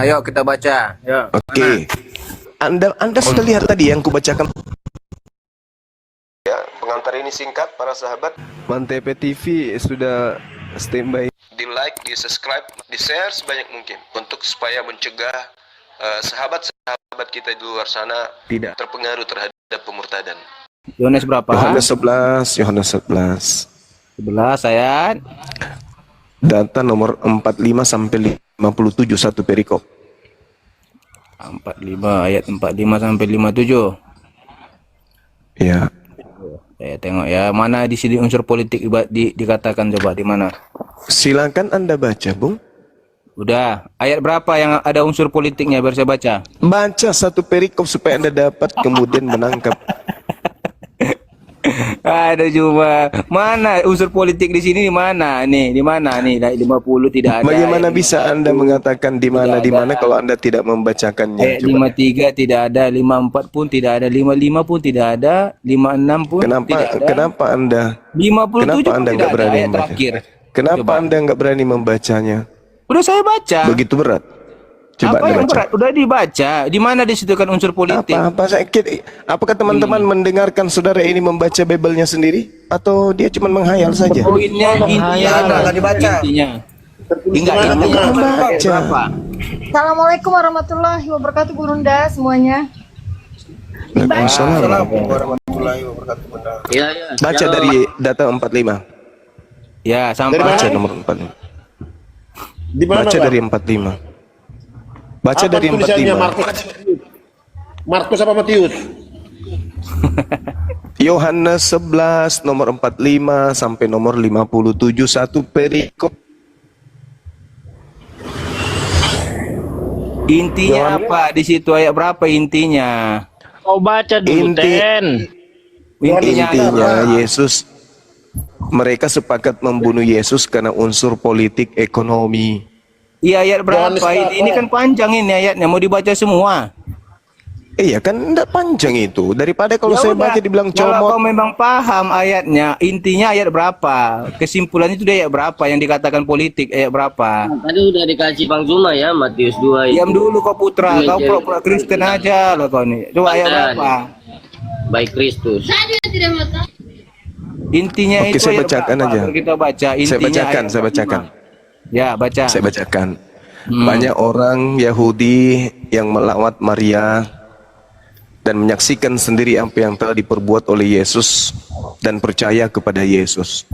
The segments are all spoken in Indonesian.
Mana? Yuk kita baca. Yuk. Oke. Anda sudah lihat tadi yang kubacakan. Ya, pengantar ini singkat para sahabat. Mantep TV sudah standby. Di like, di subscribe, di share sebanyak mungkin untuk supaya mencegah sahabat-sahabat kita di luar sana tidak terpengaruh terhadap pemurtadan. Yohanes berapa? Yohanes 11, Yohanes 11. 11 ayat. Data nomor 45 sampai 57 satu perikop. 45 ayat 45 sampai 57. Ya. Saya tengok ya, mana di sini unsur politik dikatakan, coba di mana? Silakan Anda baca, Bung. Udah, ayat berapa yang ada unsur politiknya biar saya baca? Baca satu perikop supaya Anda dapat kemudian menangkap. Ada cuma mana unsur politik di sini, di mana nih? Di mana nih? 50 tidak ada. Bagaimana bisa Anda mengatakan di mana kalau Anda tidak membacakannya? Ayat 53 tidak ada, 54 pun tidak ada, 55 pun tidak ada, 56 pun tidak ada. Kenapa Anda? 57 Kenapa pun Anda tidak nggak ada berani ayat membaca? terakhir. Kenapa Coba. Anda nggak berani membacanya? Udah saya baca. Begitu berat. Coba Apa Anda yang baca. berat? Udah dibaca. Di mana disitukan unsur politik? Apa sakit? Apakah teman-teman mendengarkan saudara ini membaca Bible-nya sendiri atau dia cuma menghayal saja? Poinnya intinya dibaca. Intinya. Enggak Membaca. Berapa? Assalamualaikum warahmatullahi wabarakatuh, Burunda semuanya. Waalaikumsalam. Iya. Baca dari data 45. Ya, sampai Baca nomor 45. Di mana, Baca Bang? dari 45. Baca Apa dari tulisannya 45. Markus apa Matius? Yohanes 11 nomor 45 sampai nomor 57 satu perikop. intinya apa? Di situ ayat berapa intinya? Kau baca dulu, Ten. Intinya Yesus, mereka sepakat membunuh Yesus karena unsur politik ekonomi. iya, ayat berapa? Ini kan panjang ini ayatnya, mau dibaca semua. Iya kan enggak panjang itu. Daripada kalau saya baca dibilang Kalau kau comot. memang paham ayatnya, intinya ayat berapa? Kesimpulannya itu ayat berapa yang dikatakan politik, ayat berapa? Tadi udah dikasih Bang Zuma ya, Matius 2 itu. Diam dulu kau putra, Iya, kau jadi- pura-pura Kristen aja loh kau nih. Coba ayat Bukan. berapa? Baik Kristus. Intinya Oke, itu saya ayat bacakan berapa? aja. Baru kita baca intinya. Saya bacakan, ayat saya bacakan. Ya, baca. Saya bacakan. Banyak orang Yahudi yang melawat Maria dan menyaksikan sendiri apa yang telah diperbuat oleh Yesus dan percaya kepada Yesus.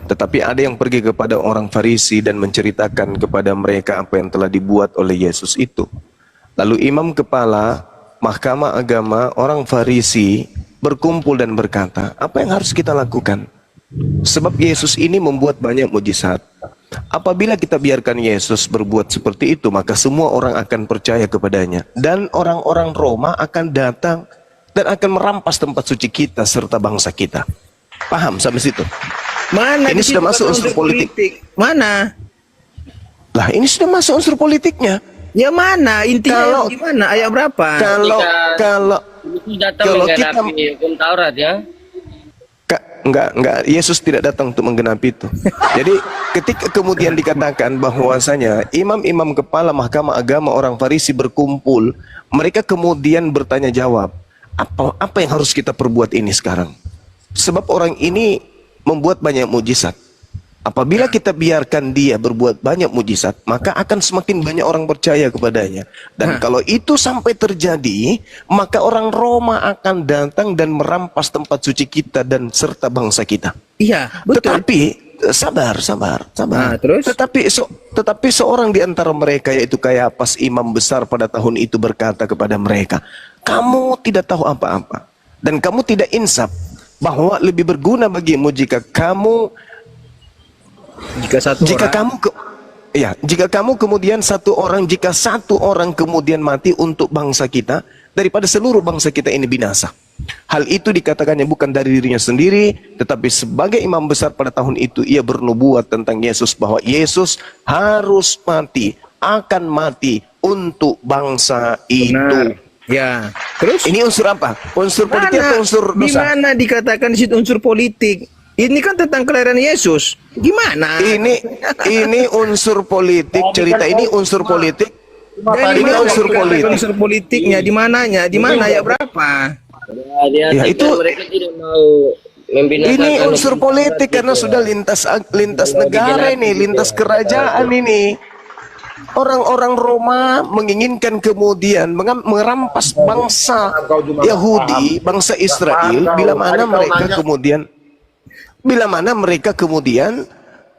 Tetapi ada yang pergi kepada orang Farisi dan menceritakan kepada mereka apa yang telah dibuat oleh Yesus itu. Lalu imam kepala Mahkamah Agama orang Farisi berkumpul dan berkata, apa yang harus kita lakukan? Sebab Yesus ini membuat banyak mujizat. Apabila kita biarkan Yesus berbuat seperti itu, maka semua orang akan percaya kepadanya. Dan orang-orang Roma akan datang dan akan merampas tempat suci kita serta bangsa kita. Paham sampai situ? Mana Ini di situ sudah masuk ada unsur politik. Mana? Lah ini sudah masuk unsur politiknya. Ya mana? Intinya Kalau- gimana? Ayat berapa? Kalau Itu datang Kalau menggenapi hukum Taurat ya. enggak, Yesus tidak datang untuk menggenapi itu. Jadi ketika kemudian dikatakan bahwasanya imam-imam kepala Mahkamah Agama orang Farisi berkumpul, mereka kemudian bertanya jawab, apa yang harus kita perbuat ini sekarang? Sebab orang ini membuat banyak mujizat. Apabila kita biarkan dia berbuat banyak mujizat, maka akan semakin banyak orang percaya kepadanya. Dan kalau itu sampai terjadi, maka orang Roma akan datang dan merampas tempat suci kita dan serta bangsa kita. Iya, betul. Tetapi sabar. Nah, terus? Tetapi seorang di antara mereka, yaitu Kayafas imam besar pada tahun itu, berkata kepada mereka, kamu tidak tahu apa-apa dan kamu tidak insaf bahwa lebih berguna bagimu jika kamu kemudian satu orang kemudian mati untuk bangsa kita daripada seluruh bangsa kita ini binasa. Hal itu dikatakannya bukan dari dirinya sendiri, tetapi sebagai imam besar pada tahun itu ia bernubuat tentang Yesus bahwa Yesus harus mati, akan mati untuk bangsa itu. Benar. Ya. Terus? Ini unsur apa? Unsur politik atau unsur Di dosa? mana dikatakan di situ unsur politik? Ini kan tentang kelahiran Yesus. Gimana? Ini unsur politik, cerita ini unsur politik. Dari Ini mana unsur dikatakan politik. unsur politiknya? Di mananya? Di mana ayat berapa? Ya, itu- mereka tidak mau membinasakan. Ini unsur politik karena sudah lintas negara ini, lintas kerajaan ini. Orang-orang Roma menginginkan kemudian merampas bangsa Yahudi, bangsa Israel, bila mana mereka kemudian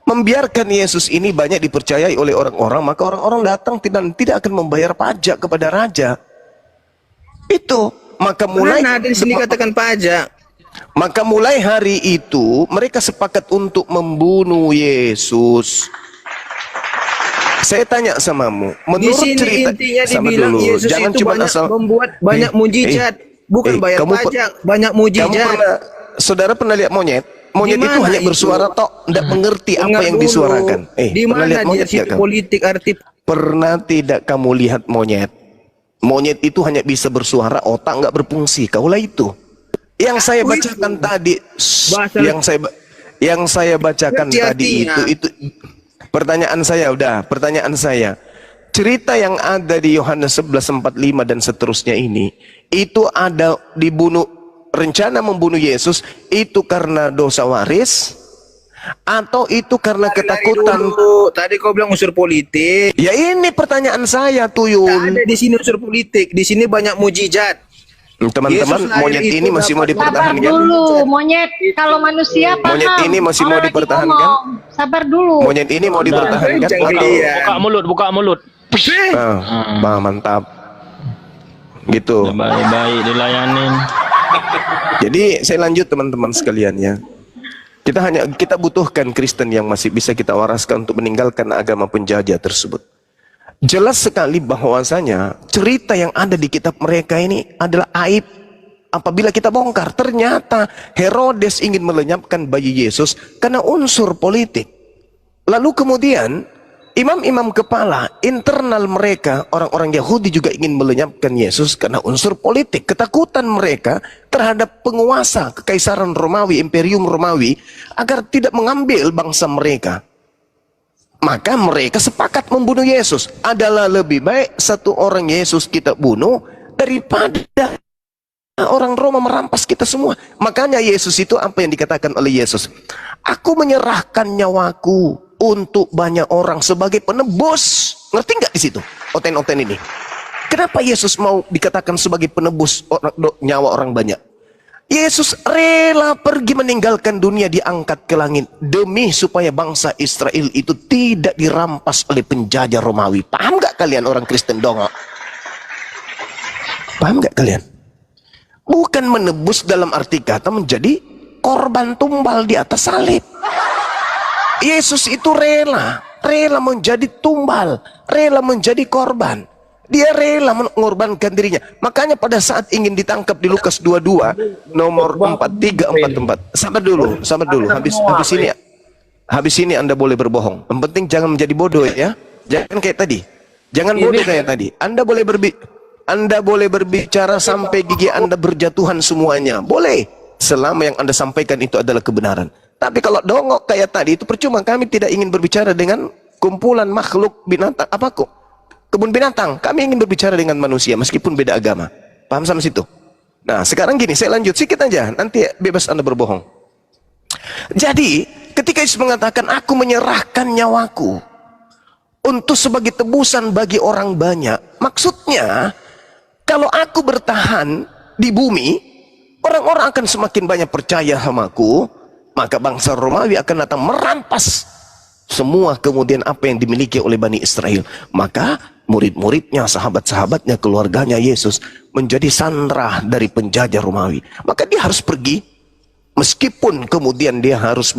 membiarkan Yesus ini banyak dipercayai oleh orang-orang, maka orang-orang datang tidak akan membayar pajak kepada raja. Itu, maka Mana ada di sini katakan pajak? maka mulai hari itu mereka sepakat untuk membunuh Yesus. Saya tanya samamu, Di menurut sini cerita, intinya sabar dibilang dulu, Yesus jangan itu cuma banyak asal membuat banyak mujizat, bukan bayar kamu pajak, banyak kamu mujizat. saudara pernah lihat monyet? Monyet Di itu mana hanya itu? bersuara tok, tidak mengerti apa Dengar yang dulu. disuarakan. Di Pernah mana lihat dia monyet situ nggak kamu? politik arti Pernah tidak kamu lihat monyet? Monyet itu hanya bisa bersuara, otak nggak berfungsi. Kaulah itu. Yang saya bacakan tadi, Bahasa- yang saya bacakan Ngerti tadi artinya. itu pertanyaan saya. Cerita yang ada di Yohanes 11:45 dan seterusnya ini, itu ada rencana membunuh Yesus itu karena dosa waris atau itu karena ketakutan? Tadi kau bilang unsur politik. Ya ini pertanyaan saya, Tuyul. Tak ada di sini unsur politik. Di sini banyak mujizat. Teman-teman, Yesus lahir monyet itu ini masih mau dapat- Sabar dipertahankan. dulu, monyet. Kalau manusia paham. Monyet ini masih mau Orang lagi dipertahankan? ngomong. Sabar dulu. Monyet ini mau dipertahankan Jangan atau? dia. Buka mulut. Mantap. Gitu. Baik-baik dilayanin. Jadi saya lanjut teman-teman sekalian ya. Kita butuhkan Kristen yang masih bisa kita waraskan untuk meninggalkan agama penjajah tersebut. Jelas sekali bahwasanya cerita yang ada di kitab mereka ini adalah aib. Apabila kita bongkar, ternyata Herodes ingin melenyapkan bayi Yesus karena unsur politik. Lalu kemudian imam-imam kepala internal mereka, orang-orang Yahudi juga ingin melenyapkan Yesus karena unsur politik. Ketakutan mereka terhadap penguasa kekaisaran Romawi, Imperium Romawi, agar tidak mengambil bangsa mereka. Maka mereka sepakat membunuh Yesus. Adalah lebih baik satu orang Yesus kita bunuh daripada orang Roma merampas kita semua. Makanya Yesus itu apa yang dikatakan oleh Yesus? Aku menyerahkan nyawaku untuk banyak orang sebagai penebus. Ngerti nggak di situ? Oten-oten ini. Kenapa Yesus mau dikatakan sebagai penebus nyawa orang banyak? Yesus rela pergi meninggalkan dunia, diangkat ke langit demi supaya bangsa Israel itu tidak dirampas oleh penjajah Romawi. Paham gak kalian orang Kristen dongok? Paham gak kalian? Bukan menebus dalam arti kata menjadi korban tumbal di atas salib. Yesus itu rela menjadi tumbal, rela menjadi korban. Dia rela mengorbankan dirinya. Makanya pada saat ingin ditangkap di Lukas 22 nomor 4344. Sabar dulu. Habis ini Anda boleh berbohong. Yang penting jangan menjadi bodoh ya. Jangan kayak tadi. Jangan bodoh kayak tadi. Anda boleh berbicara sampai gigi Anda berjatuhan semuanya. Boleh. Selama yang Anda sampaikan itu adalah kebenaran. Tapi kalau dongok kayak tadi itu percuma. Kami tidak ingin berbicara dengan kumpulan makhluk binatang kebun binatang. Kami ingin berbicara dengan manusia meskipun beda agama. Paham sama situ? Nah, sekarang gini, saya lanjut sedikit aja. Nanti bebas Anda berbohong. Jadi, ketika Yesus mengatakan, aku menyerahkan nyawaku untuk sebagai tebusan bagi orang banyak. Maksudnya, kalau aku bertahan di bumi, orang-orang akan semakin banyak percaya sama aku, maka bangsa Romawi akan datang merampas semua kemudian apa yang dimiliki oleh Bani Israel. Maka murid-muridnya, sahabat-sahabatnya, keluarganya Yesus menjadi sandera dari penjajah Romawi. Maka dia harus pergi, meskipun kemudian dia harus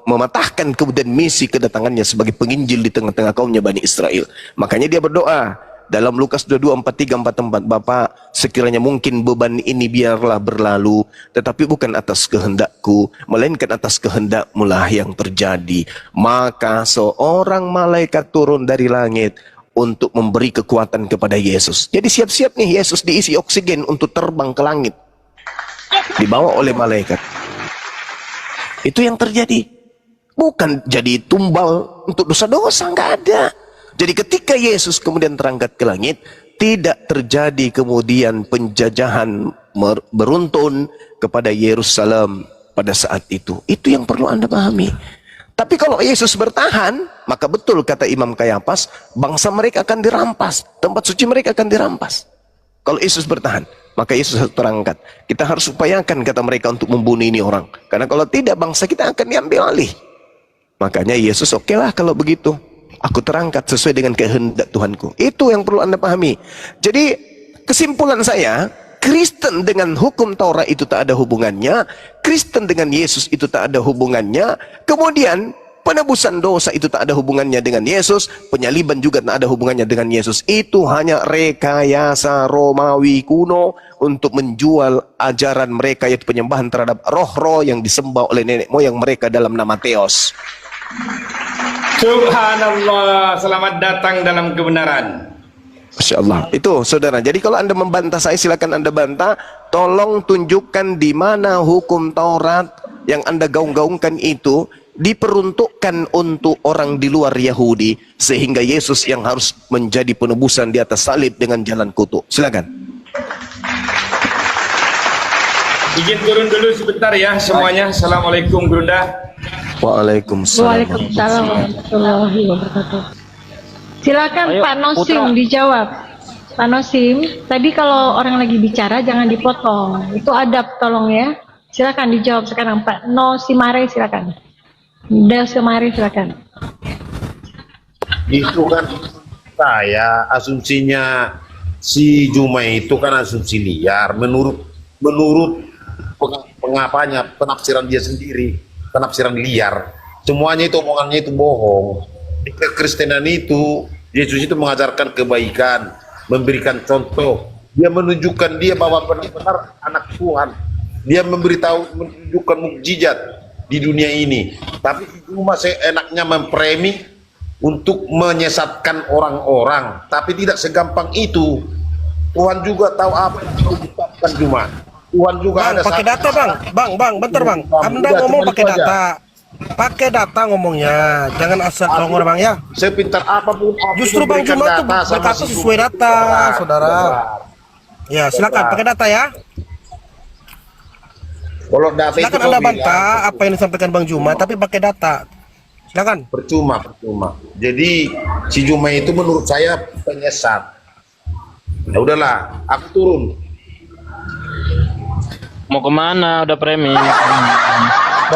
mematahkan kemudian misi kedatangannya sebagai penginjil di tengah-tengah kaumnya Bani Israel. Makanya dia berdoa dalam Lukas 22:43-44, Bapa, sekiranya mungkin beban ini biarlah berlalu, tetapi bukan atas kehendakku, melainkan atas kehendak-Mu lah yang terjadi. Maka seorang malaikat turun dari langit untuk memberi kekuatan kepada Yesus. Jadi siap-siap nih Yesus diisi oksigen untuk terbang ke langit, dibawa oleh malaikat. Itu yang terjadi. Bukan jadi tumbal untuk dosa-dosa, nggak ada. Jadi ketika Yesus kemudian terangkat ke langit, tidak terjadi kemudian penjajahan beruntun kepada Yerusalem pada saat itu. Itu yang perlu Anda pahami. Tapi kalau Yesus bertahan, maka betul kata Imam Kayafas, bangsa mereka akan dirampas, tempat suci mereka akan dirampas. Kalau Yesus bertahan, maka Yesus harus terangkat. Kita harus upayakan kata mereka untuk membunuh ini orang. Karena kalau tidak, bangsa kita akan diambil alih. Makanya Yesus, oke lah kalau begitu. Aku terangkat sesuai dengan kehendak Tuhanku. Itu yang perlu Anda pahami. Jadi kesimpulan saya, Kristen dengan hukum Taurat itu tak ada hubungannya. Kristen dengan Yesus itu tak ada hubungannya. Kemudian penebusan dosa itu tak ada hubungannya dengan Yesus. Penyaliban juga tak ada hubungannya dengan Yesus. Itu hanya rekayasa Romawi kuno untuk menjual ajaran mereka, yaitu penyembahan terhadap roh-roh yang disembah oleh nenek moyang mereka dalam nama Theos. Subhanallah, selamat datang dalam kebenaran. Masya Allah. Itu saudara. Jadi kalau Anda membantah saya, silakan Anda bantah. Tolong tunjukkan di mana hukum Taurat yang Anda gaung-gaungkan itu diperuntukkan untuk orang di luar Yahudi, sehingga Yesus yang harus menjadi penebusan di atas salib dengan jalan kutuk. Silakan. Izin turun dulu sebentar ya semuanya. Assalamualaikum Gurunda. Waalaikumsalam. Waalaikumsalam warahmatullahi wabarakatuh. Silakan Pak Nosim dijawab. Pak Nosim, tadi kalau orang lagi bicara jangan dipotong. Itu adab, tolong ya. Silakan dijawab sekarang Pak Nosimare, silakan. Nosimare, silakan. Itu kan saya asumsinya si Jumai itu kan asumsi liar menurut pengapanya, penafsiran dia sendiri, penafsiran liar. Semuanya itu omongannya itu bohong. Di kekristenan itu Yesus itu mengajarkan kebaikan, memberikan contoh. Dia menunjukkan dia bahwa benar-benar anak Tuhan. Dia menunjukkan mukjizat di dunia ini. Tapi cuma seenaknya mempremi untuk menyesatkan orang-orang. Tapi tidak segampang itu. Tuhan juga tahu apa yang mau diucapkan cuma. Tuhan juga Bang, ada pakai data bang, bentar bang. Anda ngomong pakai data. Pakai data ngomongnya, jangan asal ngomong bang ya. Sepintar apapun Justru Bang Juma tuh berkata sesuai data, saudara. Ya silakan pakai data ya. Kalau data Silakan itu Anda bantah apa yang disampaikan Bang Juma, tapi pakai data. Silakan. percuma. Jadi si Juma itu menurut saya penyesat. Ya udahlah, aku turun. Mau kemana? Udah premi. Gak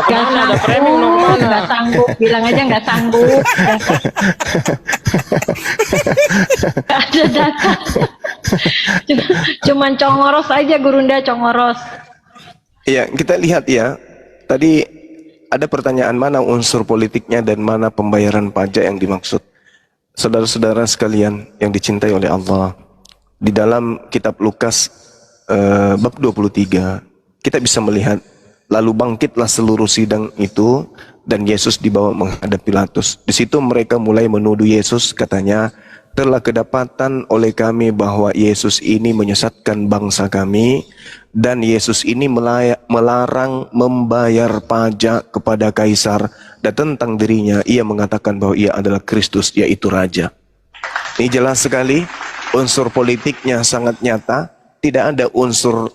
sanggup, gak sanggup, bilang aja gak sanggup. Gak ada data. Cuman congoros aja Gurunda, congoros. Ya, kita lihat ya. Tadi ada pertanyaan mana unsur politiknya dan mana pembayaran pajak yang dimaksud. Saudara-saudara sekalian yang dicintai oleh Allah, di dalam kitab Lukas bab 23, kita bisa melihat lalu bangkitlah seluruh sidang itu dan Yesus dibawa menghadap Pilatus. Di situ mereka mulai menuduh Yesus, katanya, telah kedapatan oleh kami bahwa Yesus ini menyesatkan bangsa kami dan Yesus ini melarang membayar pajak kepada Kaisar, dan tentang dirinya ia mengatakan bahwa ia adalah Kristus, yaitu Raja. Ini jelas sekali, unsur politiknya sangat nyata. Tidak ada unsur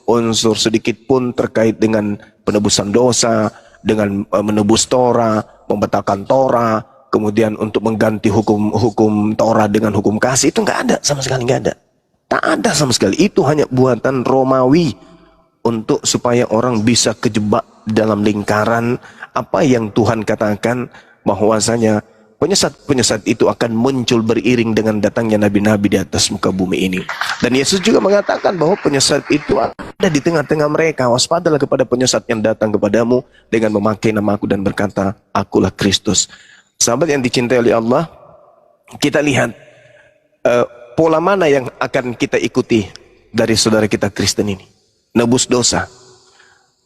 sedikit pun terkait dengan penebusan dosa, dengan menebus Torah, membatalkan Torah, kemudian untuk mengganti hukum Torah dengan hukum kasih. Itu nggak ada, sama sekali nggak ada. Tak ada sama sekali. Itu hanya buatan Romawi untuk supaya orang bisa kejebak dalam lingkaran apa yang Tuhan katakan, bahwasanya penyesat itu akan muncul beriring dengan datangnya nabi-nabi di atas muka bumi ini. Dan Yesus juga mengatakan bahwa penyesat itu ada di tengah-tengah mereka. Waspadalah kepada penyesat yang datang kepadamu dengan memakai nama aku dan berkata, akulah Kristus. Sahabat yang dicintai oleh Allah, kita lihat pola mana yang akan kita ikuti dari saudara kita Kristen ini. Nebus dosa.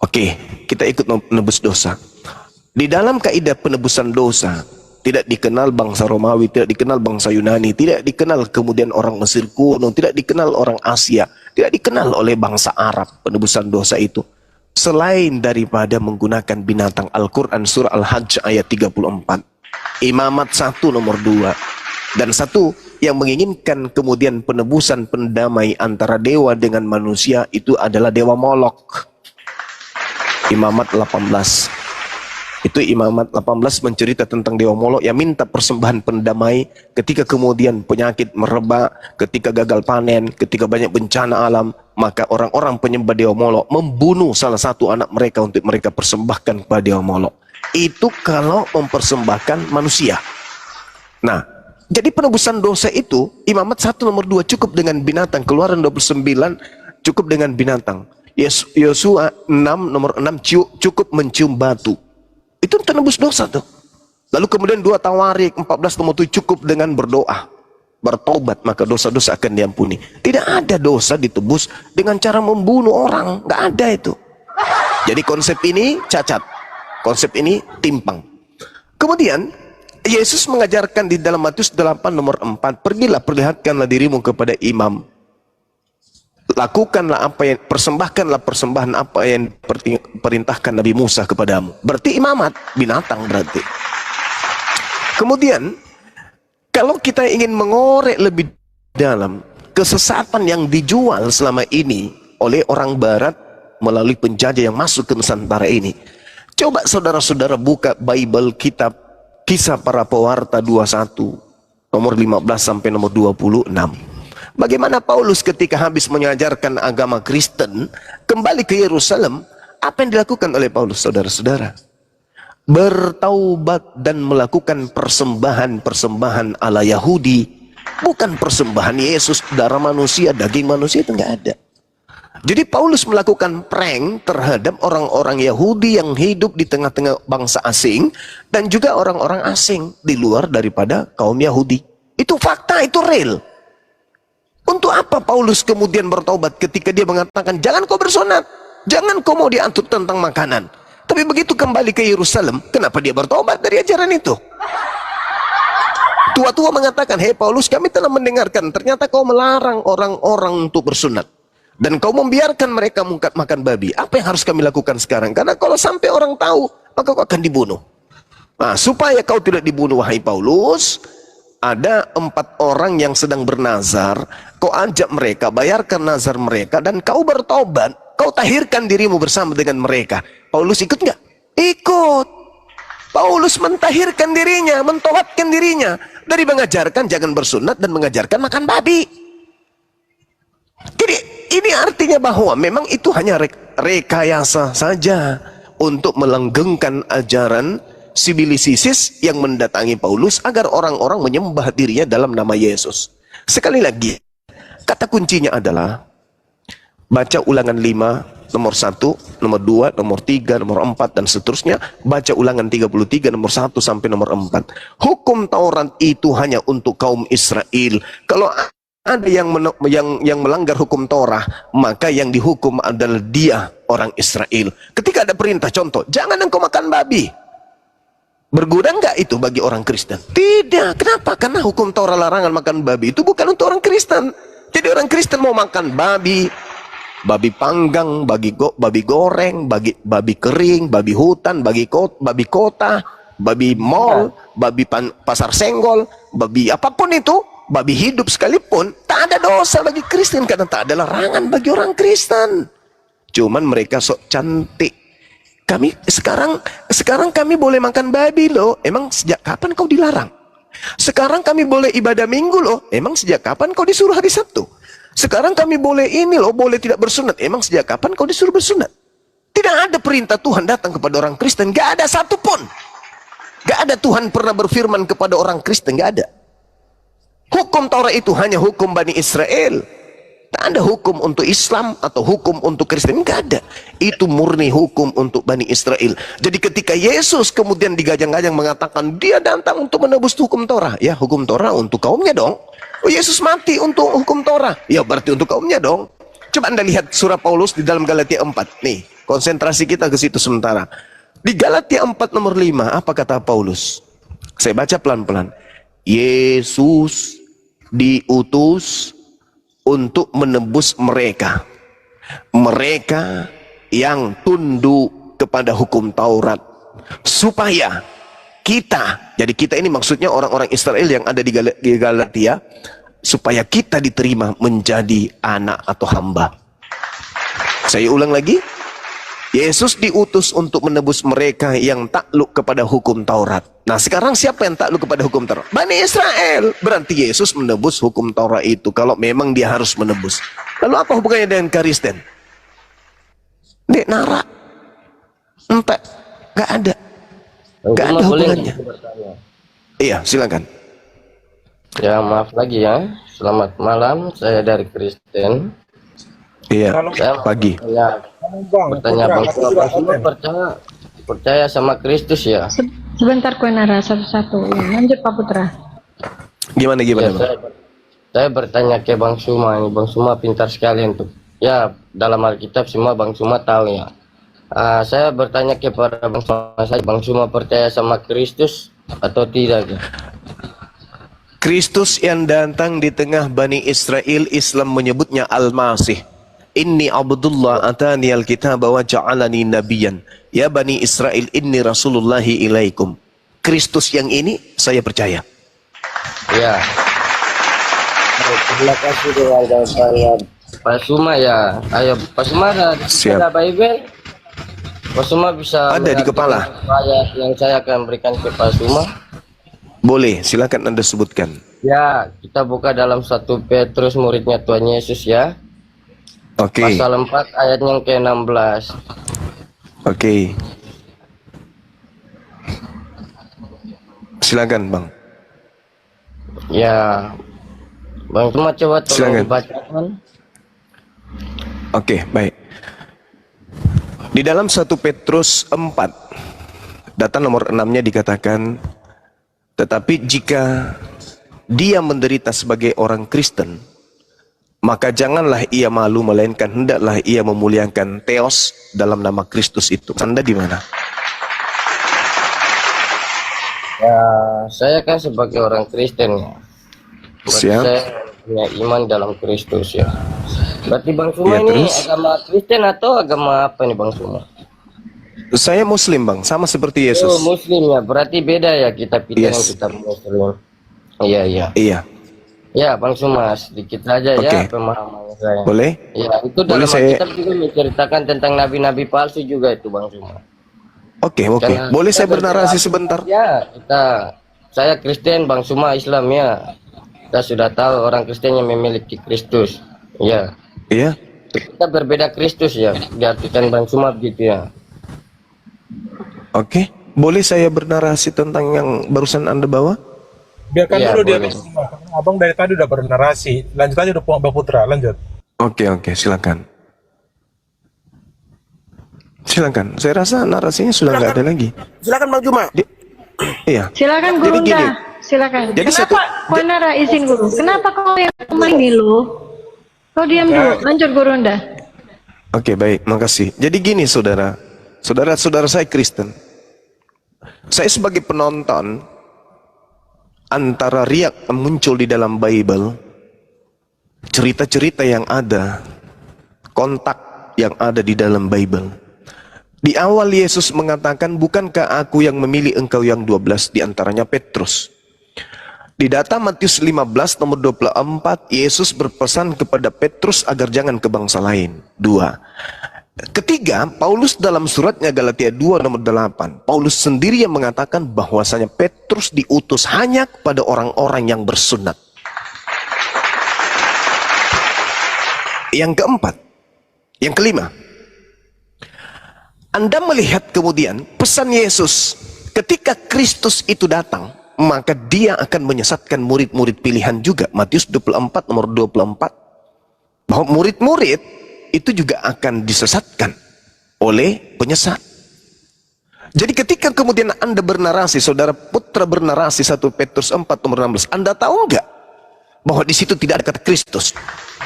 Oke, kita ikut nebus dosa. Di dalam kaidah penebusan dosa, tidak dikenal bangsa Romawi, tidak dikenal bangsa Yunani, tidak dikenal kemudian orang Mesir kuno, tidak dikenal orang Asia, tidak dikenal oleh bangsa Arab penebusan dosa itu. Selain daripada menggunakan binatang. Al-Quran surah Al-Hajj ayat 34. Imamat 1 nomor 2. Dan satu yang menginginkan kemudian penebusan pendamai antara dewa dengan manusia itu adalah dewa Molok. Imamat 18. Itu Imamat 18 mencerita tentang dewa Molok yang minta persembahan pendamai ketika kemudian penyakit merebak, ketika gagal panen, ketika banyak bencana alam, maka orang-orang penyembah dewa Molok membunuh salah satu anak mereka untuk mereka persembahkan kepada dewa Molok. Itu kalau mempersembahkan manusia. Nah, jadi penebusan dosa itu Imamat 1 nomor 2 cukup dengan binatang. Keluaran 29 cukup dengan binatang. Yosua 6 nomor 6 cukup mencium batu. Itu tembus dosa tuh. Lalu kemudian 2 Tawarik 14 nomor 7 cukup dengan berdoa, bertobat, maka dosa-dosa akan diampuni. Tidak ada dosa ditebus dengan cara membunuh orang, nggak ada itu. Jadi konsep ini cacat, konsep ini timpang. Kemudian Yesus mengajarkan di dalam Matius 8 nomor 4, pergilah perlihatkanlah dirimu kepada imam. Lakukanlah apa yang, persembahkanlah persembahan apa yang perintahkan Nabi Musa kepadamu. Berarti imamat, binatang berarti. Kemudian, kalau kita ingin mengorek lebih dalam kesesatan yang dijual selama ini oleh orang barat melalui penjajah yang masuk ke Nusantara ini, coba saudara-saudara buka Bible kitab Kisah Para Pewarta 21 nomor 15 sampai nomor 26. Bagaimana Paulus ketika habis mengajarkan agama Kristen kembali ke Yerusalem, apa yang dilakukan oleh Paulus, saudara-saudara? Bertaubat dan melakukan persembahan-persembahan ala Yahudi, bukan persembahan Yesus, darah manusia, daging manusia, itu nggak ada. Jadi Paulus melakukan prank terhadap orang-orang Yahudi yang hidup di tengah-tengah bangsa asing dan juga orang-orang asing di luar daripada kaum Yahudi. Itu fakta, itu real. Untuk apa Paulus kemudian bertobat ketika dia mengatakan jangan kau bersunat, jangan kau mau diatur tentang makanan. Tapi begitu kembali ke Yerusalem, kenapa dia bertobat dari ajaran itu? Tua-tua mengatakan, hei Paulus, kami telah mendengarkan ternyata kau melarang orang-orang untuk bersunat dan kau membiarkan mereka makan babi. Apa yang harus kami lakukan sekarang? Karena kalau sampai orang tahu, maka kau akan dibunuh. Nah, supaya kau tidak dibunuh, wahai Paulus, ada 4 orang yang sedang bernazar, kau ajak mereka, bayarkan nazar mereka, dan kau bertobat, kau tahirkan dirimu bersama dengan mereka. Paulus ikut nggak? Ikut. Paulus mentahirkan dirinya, mentobatkan dirinya dari mengajarkan jangan bersunat dan mengajarkan makan babi. Jadi ini artinya bahwa memang itu hanya rekayasa saja untuk melanggengkan ajaran sibilisisis yang mendatangi Paulus agar orang-orang menyembah dirinya dalam nama Yesus. Sekali lagi, kata kuncinya adalah baca Ulangan 5 nomor 1, nomor 2, nomor 3, nomor 4 dan seterusnya. Baca Ulangan 33 nomor 1 sampai nomor 4. Hukum Taurat itu hanya untuk kaum Israel. Kalau ada yang melanggar hukum Torah, maka yang dihukum adalah dia, orang Israel. Ketika ada perintah, contoh, jangan engkau makan babi, berguna nggak itu bagi orang Kristen? Tidak. Kenapa? Karena hukum Torah larangan makan babi itu bukan untuk orang Kristen. Jadi orang Kristen mau makan babi, babi panggang, babi goreng, babi kering, babi hutan, babi kota, babi mall, babi pasar senggol, babi apapun itu, babi hidup sekalipun, tak ada dosa bagi Kristen karena tak ada larangan bagi orang Kristen. Cuman mereka sok cantik. Kami sekarang kami boleh makan babi loh. Emang sejak kapan kau dilarang? Sekarang kami boleh ibadah minggu loh. Emang sejak kapan kau disuruh hari Sabtu? Sekarang kami boleh ini loh, boleh tidak bersunat. Emang sejak kapan kau disuruh bersunat? Tidak ada perintah Tuhan datang kepada orang Kristen. Gak ada satupun. Gak ada Tuhan pernah berfirman kepada orang Kristen. Gak ada. Hukum Taurat itu hanya hukum Bani Israel. Tak ada hukum untuk Islam atau hukum untuk Kristen, nggak ada. Itu murni hukum untuk Bani Israel. Jadi ketika Yesus kemudian digajang-gajang mengatakan dia datang untuk menebus hukum Torah, ya hukum Torah untuk kaumnya dong. Oh, Yesus mati untuk hukum Torah, ya berarti untuk kaumnya dong. Coba Anda lihat surah Paulus di dalam Galatia 4. Nih, konsentrasi kita ke situ sementara. Di Galatia 4 nomor 5, apa kata Paulus? Saya baca pelan-pelan. Yesus diutus untuk menebus mereka yang tunduk kepada hukum Taurat, supaya kita, jadi kita ini maksudnya orang-orang Israel yang ada di Galatia, supaya kita diterima menjadi anak atau hamba. Saya ulang lagi, Yesus diutus untuk menebus mereka yang takluk kepada hukum Taurat. Nah sekarang siapa yang takluk kepada hukum Taurat? Bani Israel. Berarti Yesus menebus hukum Taurat itu, kalau memang dia harus menebus. Lalu apa hubungannya dengan Kristen? Dek nara, entah, gak ada. Gak ada hubungannya. Iya, silakan. Ya maaf lagi ya. Selamat malam. Saya dari Kristen. Iya, Saya pagi. bertanya Bang Suma percaya sama Kristus ya? Sebentar Kuenara satu-satu. Ya, lanjut Pak Putra. Gimana Ya, Bang? saya bertanya ke Bang Suma ini. Bang Suma pintar sekali untuk ya dalam Alkitab semua Bang Suma tahu ya. Saya bertanya kepada Bang Suma saja, Bang Suma percaya sama Kristus atau tidak? Ya? Kristus yang datang di tengah Bani Israel, Islam menyebutnya Al-Masih. Inni Abdullah atani al-kitab wa ja'alani nabiyan. Ya Bani Israel, inni Rasulullahi ilaikum. Kristus yang ini saya percaya. Ya. Terima kasih dengan jawabannya Pak Suma ya. Ayo Pak Suma ada Bible? Pak Suma bisa ada di kepala ayat yang saya akan berikan ke Pak Suma. Boleh, silakan Anda sebutkan. Ya, kita buka dalam 1 Petrus muridnya Tuhan Yesus ya. Oke. Pasal 4 ayat yang ke-16. Oke. Silakan Bang. Ya. Bang Suma coba tolong Silakan. dibacakan. Oke, baik. Di dalam 1 Petrus 4, data nomor 6-nya dikatakan, tetapi jika dia menderita sebagai orang Kristen, maka janganlah ia malu, melainkan hendaklah ia memuliakan Theos dalam nama Kristus itu. Anda di mana? Ya, saya kan sebagai orang Kristen ya. Berarti Siap. saya punya iman dalam Kristus ya. Berarti Bang Suma Ya, ini terus? agama Kristen atau agama apa nih Bang Suma? Saya Muslim Bang, sama seperti Oh, Yesus. Muslim ya. Berarti beda ya kita pilih yang Yes. kita Muslim. Iya, iya. Iya, Ya, Bang Suma sedikit saja Oke. ya pemahaman saya. boleh? Ya, itu Boleh dalam Alkitab juga menceritakan tentang nabi-nabi palsu juga itu Bang Suma. Oke. Karena Boleh kita saya bernarasi berbeda sebentar? Ya, saya Kristen, Bang Suma Islam ya. Kita sudah tahu orang Kristen yang memiliki Kristus. Ya. Iya. Kita berbeda Kristus ya. Diartikan Bang Suma begitu ya. Oke. Boleh saya bernarasi tentang yang barusan Anda bawa? Biarkan Iya, dulu dia boleh. Karena abang dari tadi udah bernarasi. Lanjut aja udah Bang Putra, lanjut. Oke, silakan. Silakan. Saya rasa narasinya sudah nggak ada lagi. Silakan Bang Juma. Iya. Silakan Jadi Gurunda. gini. Silakan. Jadi Kenapa Kuenara izin guru? Kenapa kau yang ngomong ini lu? Kau diam dulu. Lanjut Gurunda. Oke, baik, makasih. Jadi gini saudara, saudara saya Kristen. Saya sebagai penonton antara riak yang muncul di dalam Bible, cerita-cerita yang ada, kontak yang ada di dalam Bible. Di awal Yesus mengatakan, bukankah aku yang memilih engkau yang 12, di antaranya Petrus. Di data Matius 15 nomor 24, Yesus berpesan kepada Petrus agar jangan ke bangsa lain. 2. Ketiga, Paulus dalam suratnya Galatia 2 nomor 8, Paulus sendiri yang mengatakan bahwasanya Petrus diutus hanya kepada orang-orang yang bersunat. Yang keempat, yang kelima, Anda melihat kemudian pesan Yesus ketika Kristus itu datang, maka dia akan menyesatkan murid-murid pilihan juga. Matius 24 nomor 24, bahwa murid-murid itu juga akan disesatkan oleh penyesat. Jadi ketika kemudian Anda bernarasi, saudara Putra bernarasi 1 Petrus 4 nomor 16, Anda tahu enggak bahwa di situ tidak ada kata Kristus?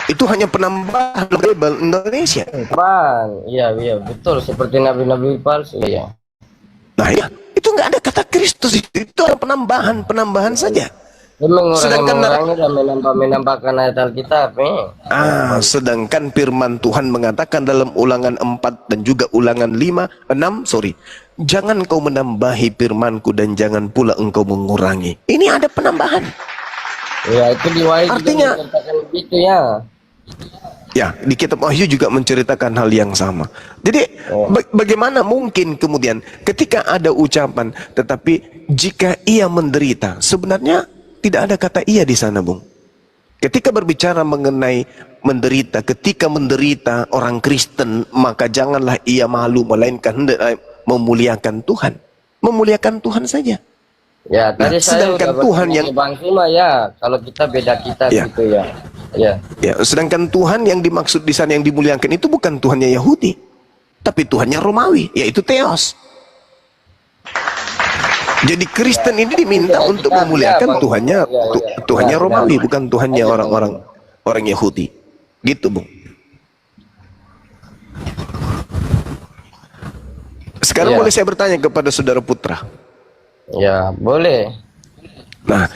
Itu hanya penambahan Bible Indonesia. Bang, iya betul seperti nabi-nabi palsu ya. Nah ya, itu enggak ada kata Kristus, itu hanya penambahan saja. Sedangkan mengurangi dan menambahkan ayat Alkitab. sedangkan firman Tuhan mengatakan dalam Ulangan 4 dan juga Ulangan 6, jangan kau menambahi firmanku dan jangan pula engkau mengurangi. Ini ada penambahan. Ya, itu di Wahyu Artinya- juga menceritakan begitu ya. Ya, di kitab Wahyu juga menceritakan hal yang sama. Jadi bagaimana mungkin kemudian ketika ada ucapan tetapi jika ia menderita, sebenarnya tidak ada kata ia di sana, Bung. Ketika berbicara mengenai menderita, ketika menderita orang Kristen, maka janganlah ia malu, melainkan hendak memuliakan Tuhan. Memuliakan Tuhan saja. Ya, tadi saya sedangkan udah Tuhan bertanya yang- ke Bang Suma ya, kalau kita beda kitab Ya. gitu ya. Ya. Ya, sedangkan Tuhan yang dimaksud di sana yang dimuliakan itu bukan Tuhannya Yahudi, tapi Tuhannya Romawi, yaitu Theos. Jadi Kristen ini diminta untuk memuliakan Tuhannya Tuhannya Romawi, bukan Tuhannya orang Yahudi. Gitu, Bung. Sekarang Iya. boleh saya bertanya kepada saudara Putra. Ya, boleh. Nah,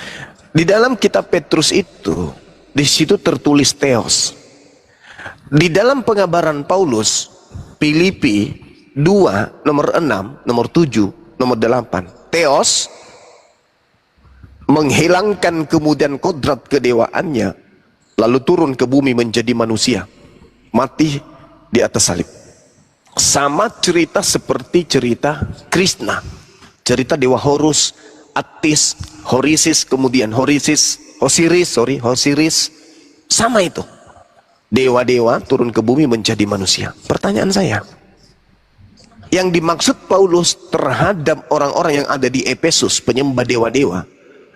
di dalam kitab Petrus itu, di situ tertulis Theos. Di dalam pengabaran Paulus, Filipi 2, nomor 6, nomor 7, nomor 8. Theos menghilangkan kemudian kodrat kedewaannya, lalu turun ke bumi menjadi manusia, mati di atas salib. Sama cerita seperti cerita Krishna, cerita Dewa Horus, Attis, kemudian Osiris, sama itu. Dewa-dewa turun ke bumi menjadi manusia. Pertanyaan saya, yang dimaksud Paulus terhadap orang-orang yang ada di Efesus, penyembah dewa-dewa,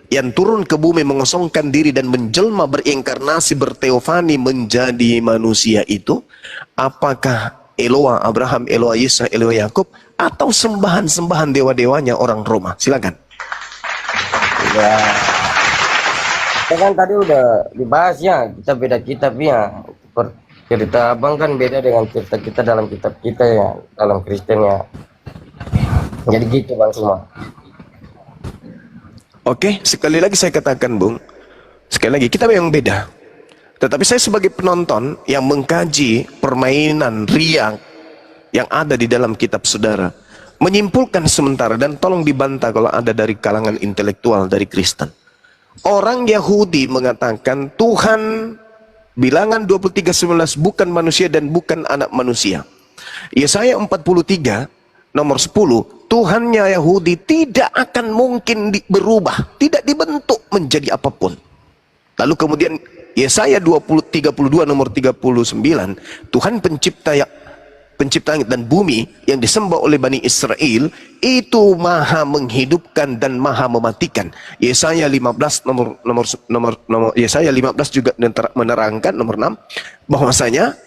yang turun ke bumi mengosongkan diri dan menjelma berinkarnasi berteofani menjadi manusia itu, apakah Eloa Abraham, Eloa Yesus, Eloa Yakub, atau sembahan-sembahan dewa-dewanya orang Roma? Silakan. Ya. Kita kan tadi udah dibahas ya, kita beda kitab ya. Cerita Abang kan beda dengan cerita kita dalam kitab kita ya, dalam Kristen ya. Jadi gitu Bang Suma. Oke, sekali lagi saya katakan, Bung. Sekali lagi, kita memang beda. Tetapi saya sebagai penonton yang mengkaji permainan riak yang ada di dalam kitab saudara, menyimpulkan sementara, dan tolong dibantah kalau ada dari kalangan intelektual dari Kristen. Orang Yahudi mengatakan Tuhan, bilangan 23:19, bukan manusia dan bukan anak manusia. Yesaya 43 nomor 10, Tuhannya Yahudi tidak akan mungkin berubah, tidak dibentuk menjadi apapun. Lalu kemudian Yesaya 32 nomor 39, Tuhan pencipta langit dan bumi yang disembah oleh Bani Israel itu maha menghidupkan dan maha mematikan. Yesaya 15 Yesaya 15 juga menerangkan nomor 6 bahwasanya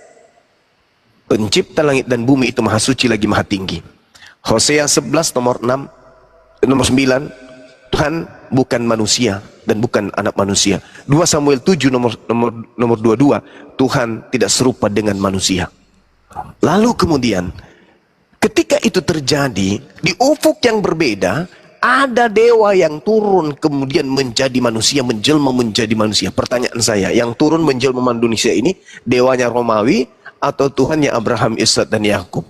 pencipta langit dan bumi itu maha suci lagi maha tinggi. Hosea 11 nomor 9, Tuhan bukan manusia dan bukan anak manusia. 2 Samuel 7 nomor 22, Tuhan tidak serupa dengan manusia. Lalu kemudian ketika itu terjadi di ufuk yang berbeda, ada dewa yang turun kemudian menjadi manusia, menjelma menjadi manusia. Pertanyaan saya, yang turun menjelma manusia ini dewanya Romawi atau Tuhannya Abraham, Ishak dan Yakub?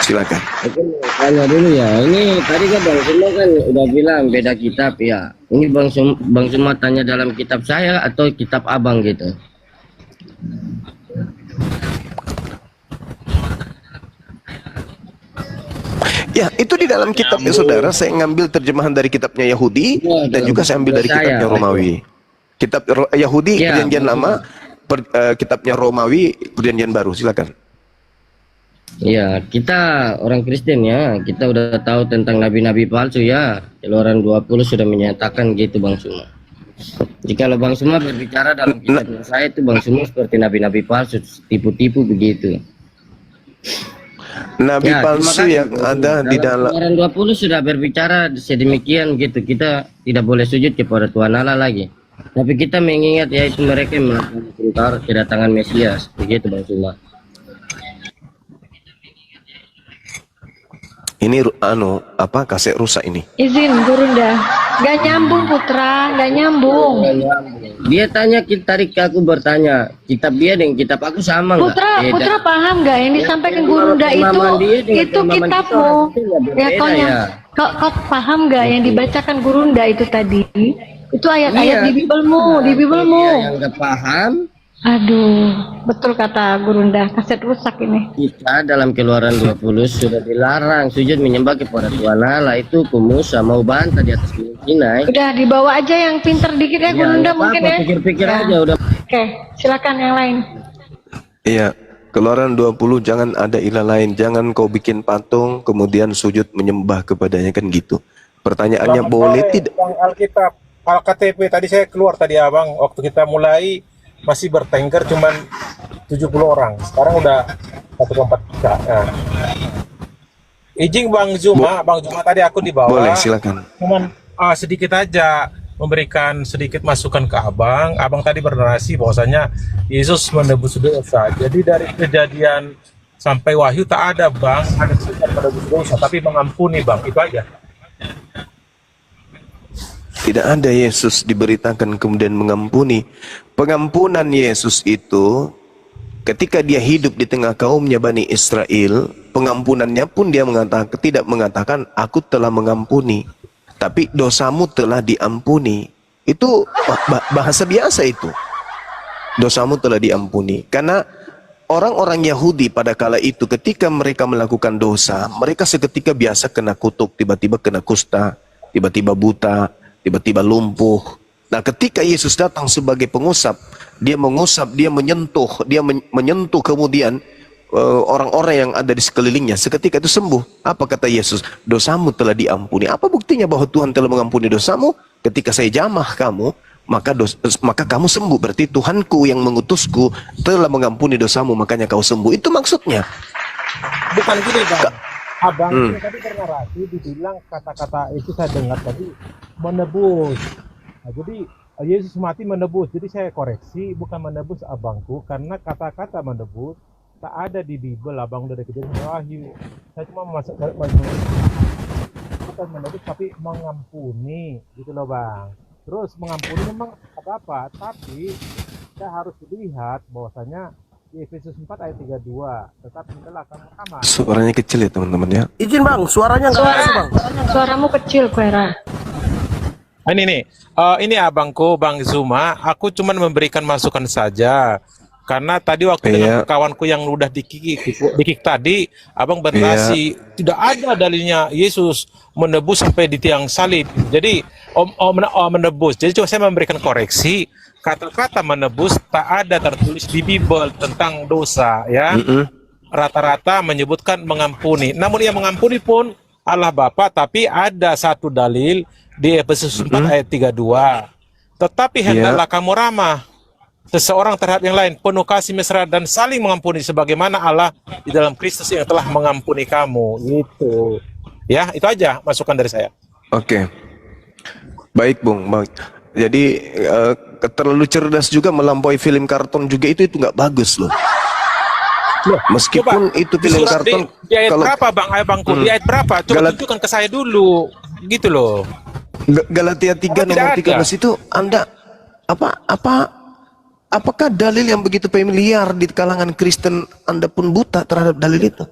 Silakan. Oke, tanya dulu ya. Ini tadi kan Bang Suma kan udah bilang beda kitab ya. Ini Bang Suma tanya dalam kitab saya atau kitab Abang gitu. Ya, itu di dalam kitabnya saudara, saya ngambil terjemahan dari kitabnya Yahudi dan juga saya ambil dari kitabnya Romawi. Kitab Yahudi Perjanjian Lama, kitabnya Romawi Perjanjian Baru. Silakan. Ya, kita orang Kristen ya, kita udah tahu tentang nabi-nabi palsu ya. Keluaran 20 sudah menyatakan gitu Bang Suma. Jika Bang Suma berbicara dalam kitab saya itu Bang Suma seperti nabi-nabi palsu, tipu-tipu begitu. Nabi palsu yang ada di dalam Keluaran 20 sudah berbicara sedemikian gitu. Kita tidak boleh sujud kepada Tuhan Allah lagi. Tapi kita mengingat yaitu mereka yang melakukan kedatangan Mesias. Begitu Bang Suma. ini kaset rusak ini. Izin Gurunda. Gak nyambung Putra, gak nyambung. Dia tanya kita, tarik aku bertanya, kitab dia dengan kitab aku sama nggak? Putra, Beda. Putra paham nggak yang disampaikan Gurunda Pemahaman dia dengan itu pemahaman kita kitabmu. artinya Ya berbeda kau ya. kau paham nggak yang dibacakan Gurunda itu tadi? Itu ayat-ayat Iya. di Bibelmu, di Dia Bibelmu. yang nggak paham, Aduh, betul kata Gurunda, kaset rusak ini. kita dalam Keluaran 20 sudah dilarang sujud menyembah kepada Tuhan Allah, itu Musa mau bantah di atas Gunung Sinai. Udah dibawa aja yang pinter dikit ya Ya, Gurunda nggak mungkin apa-apa, ya. pikir-pikir Ya. aja udah. Oke, silakan yang lain. Iya, Keluaran 20 jangan ada ilah lain, jangan kau bikin patung kemudian sujud menyembah kepadanya, kan gitu. Pertanyaannya Selamat boleh sore, tidak? Bang Alkitab, Alktp tadi saya keluar tadi abang waktu kita mulai masih bertengger cuman 70 orang. Sekarang udah 1,4 juta. Nah. Izin Bang Zuma, Bang Zuma tadi aku di bawah. Boleh, silakan. Cuman sedikit aja memberikan sedikit masukan ke abang. Abang tadi bernarasi bahwasanya Yesus menebus dosa. Jadi dari kejadian sampai Wahyu tak ada bang, ada sifat menebus dosa, tapi mengampuni bang, itu aja. Tidak ada Yesus diberitakan kemudian mengampuni. Pengampunan Yesus itu ketika dia hidup di tengah kaumnya Bani Israel, pengampunannya pun dia mengatakan, tidak mengatakan aku telah mengampuni, tapi dosamu telah diampuni. Itu bahasa biasa itu. Dosamu telah diampuni. Karena orang-orang Yahudi pada kala itu ketika mereka melakukan dosa, mereka seketika biasa kena kutuk, tiba-tiba kena kusta, tiba-tiba buta, tiba-tiba lumpuh. Nah, ketika Yesus datang sebagai pengusap, dia mengusap, dia menyentuh kemudian orang-orang yang ada di sekelilingnya, seketika itu sembuh. Apa kata Yesus? Dosamu telah diampuni. Apa buktinya bahwa Tuhan telah mengampuni dosamu? Ketika saya jamah kamu, maka kamu sembuh. Berarti Tuhanku yang mengutusku telah mengampuni dosamu, makanya kau sembuh. Itu maksudnya. Bukan gini bang, abang itu tadi bernarasi dibilang kata-kata itu saya dengar tadi menebus. Nah, jadi Yesus mati menebus. Jadi saya koreksi, bukan menebus abangku, karena kata-kata menebus tak ada di Bible abang, dari kejadian Wahyu. Saya cuma memasukkan bukan menebus tapi mengampuni gitu loh bang. Terus mengampuni memang apa-apa, tapi kita harus dilihat bahwasanya di Efesus 4 ayat 32, tetap hendaklah kamu aman. Suaranya kecil ya teman-teman ya. Izin bang, suaranya nggak ada bang. Suaramu kecil, Kuera. Ini nih, ini abangku Bang Zuma, aku cuman memberikan masukan saja. Karena tadi waktu dengan kawanku yang udah dikik tadi, abang bernasi tidak ada dalilnya Yesus menebus sampai di tiang salib. Jadi menebus. Jadi coba saya memberikan koreksi, kata-kata menebus tak ada tertulis di Bible tentang dosa ya. Rata-rata menyebutkan mengampuni. Namun yang mengampuni pun Allah Bapa, tapi ada satu dalil di Efesus 4 ayat 32. Tetapi hendaklah kamu ramah seseorang terhadap yang lain, penuh kasih mesra dan saling mengampuni sebagaimana Allah di dalam Kristus yang telah mengampuni kamu. Gitu. Ya, itu aja masukan dari saya. Oke. Baik, Bung. Jadi terlalu cerdas juga melampaui film kartun juga itu nggak bagus loh. Meskipun itu film kartun di ayat kalau berapa Bang? Ayo Bangku, di ayat berapa? Coba tunjukkan ke saya dulu. Gitu loh. Galatia 3 nomor 13 itu Anda apakah dalil yang begitu familiar di kalangan Kristen Anda pun buta terhadap dalil itu?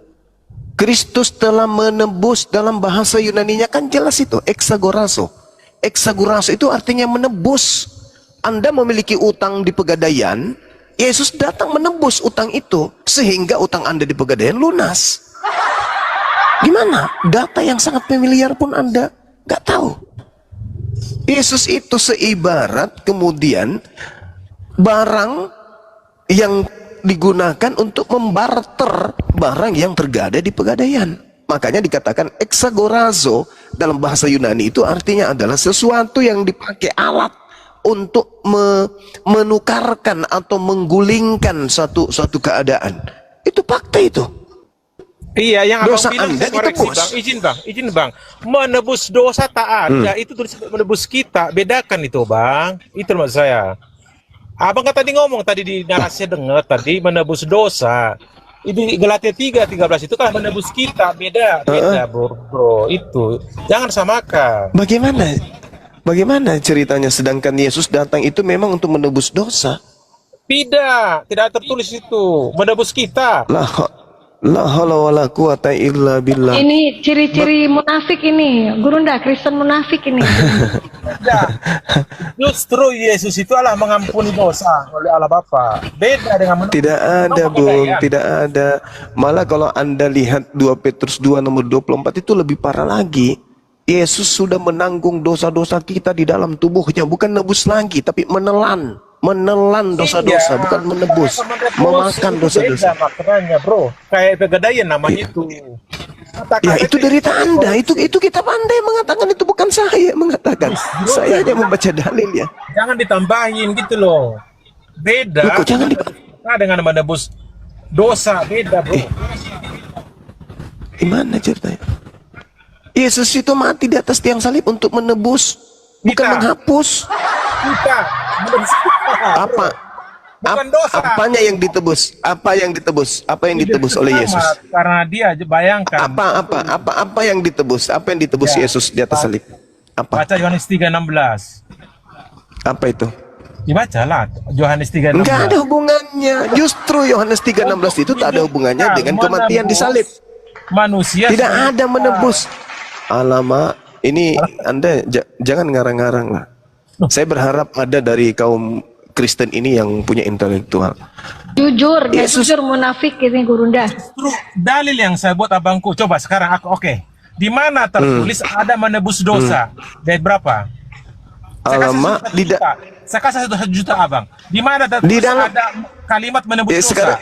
Kristus telah menebus, dalam bahasa Yunaninya kan jelas itu, exagorazo. Exagorazo itu artinya menebus. Anda memiliki utang di Pegadaian, Yesus datang menebus utang itu sehingga utang Anda di Pegadaian lunas. Gimana? Data yang sangat familiar pun Anda nggak tahu. Yesus itu seibarat kemudian barang yang digunakan untuk membarter barang yang tergada di Pegadaian. Makanya dikatakan exagorazo dalam bahasa Yunani itu artinya adalah sesuatu yang dipakai alat untuk menukarkan atau menggulingkan suatu keadaan. Itu fakta itu. Iya, yang dosa abang bilang Anda koreksi ditebus. izin bang, menebus dosa tak ada, itu tulis menebus kita, bedakan itu bang, itu maksud saya. Abang kan tadi ngomong tadi di narasinya dengar tadi menebus dosa. Ini Galatia 3:13 itu kan menebus kita, beda bro, itu jangan samakan. Bagaimana? Bagaimana ceritanya sedangkan Yesus datang itu memang untuk menebus dosa? Tidak tertulis itu menebus kita. La haula wala quwata illa billah. Ini ciri-ciri munafik ini, Gurunda, Kristen munafik ini. Tidak. Justru Yesus itu adalah mengampuni dosa oleh Allah Bapa. Beda dengan menebus. Tidak ada, Bung, tidak ada. Malah kalau Anda lihat 2 Petrus 2 nomor 24 itu lebih parah lagi. Yesus sudah menanggung dosa-dosa kita di dalam tubuhnya, bukan nebus lagi tapi menelan dosa-dosa, bukan menebus, memakan dosa-dosa. Maknanya, bro, kayak pegadaian namanya itu. Ya itu derita Anda, itu kita pandai mengatakan, itu bukan saya mengatakan. Saya hanya membaca dalil ya. Jangan ditambahin gitu loh. Beda. Kok jangan Nah, dengan menebus dosa beda, bro. Gimana ceritanya? Yesus itu mati di atas tiang salib untuk menebus, bukan menghapus. Kita menebus kita. Apa? Bukan dosa. Apanya yang ditebus? Apa yang ditebus? Apa yang ditebus oleh Yesus? Karena dia bayangkan. Apa yang ditebus? Apa yang ditebus Yesus di atas salib? Apa? Baca Yohanes 3:16. Apa itu? Dibacalah Yohanes 3:16. Enggak ada hubungannya. Justru Yohanes 3:16 itu tak ada hubungannya dengan kematian di salib. Manusia tidak ada menebus. Alamak, ini Anda jangan ngarang-ngarang lah. Saya berharap ada dari kaum Kristen ini yang punya intelektual. Jujur, Yesus. jujur munafik ini Gurunda. Justru dalil yang saya buat abangku. Coba sekarang aku di mana tertulis ada menebus dosa? Dari berapa? Alamak, Saya kasih 1 juta abang. Di mana tertulis ada kalimat menebus dosa? Sekarang,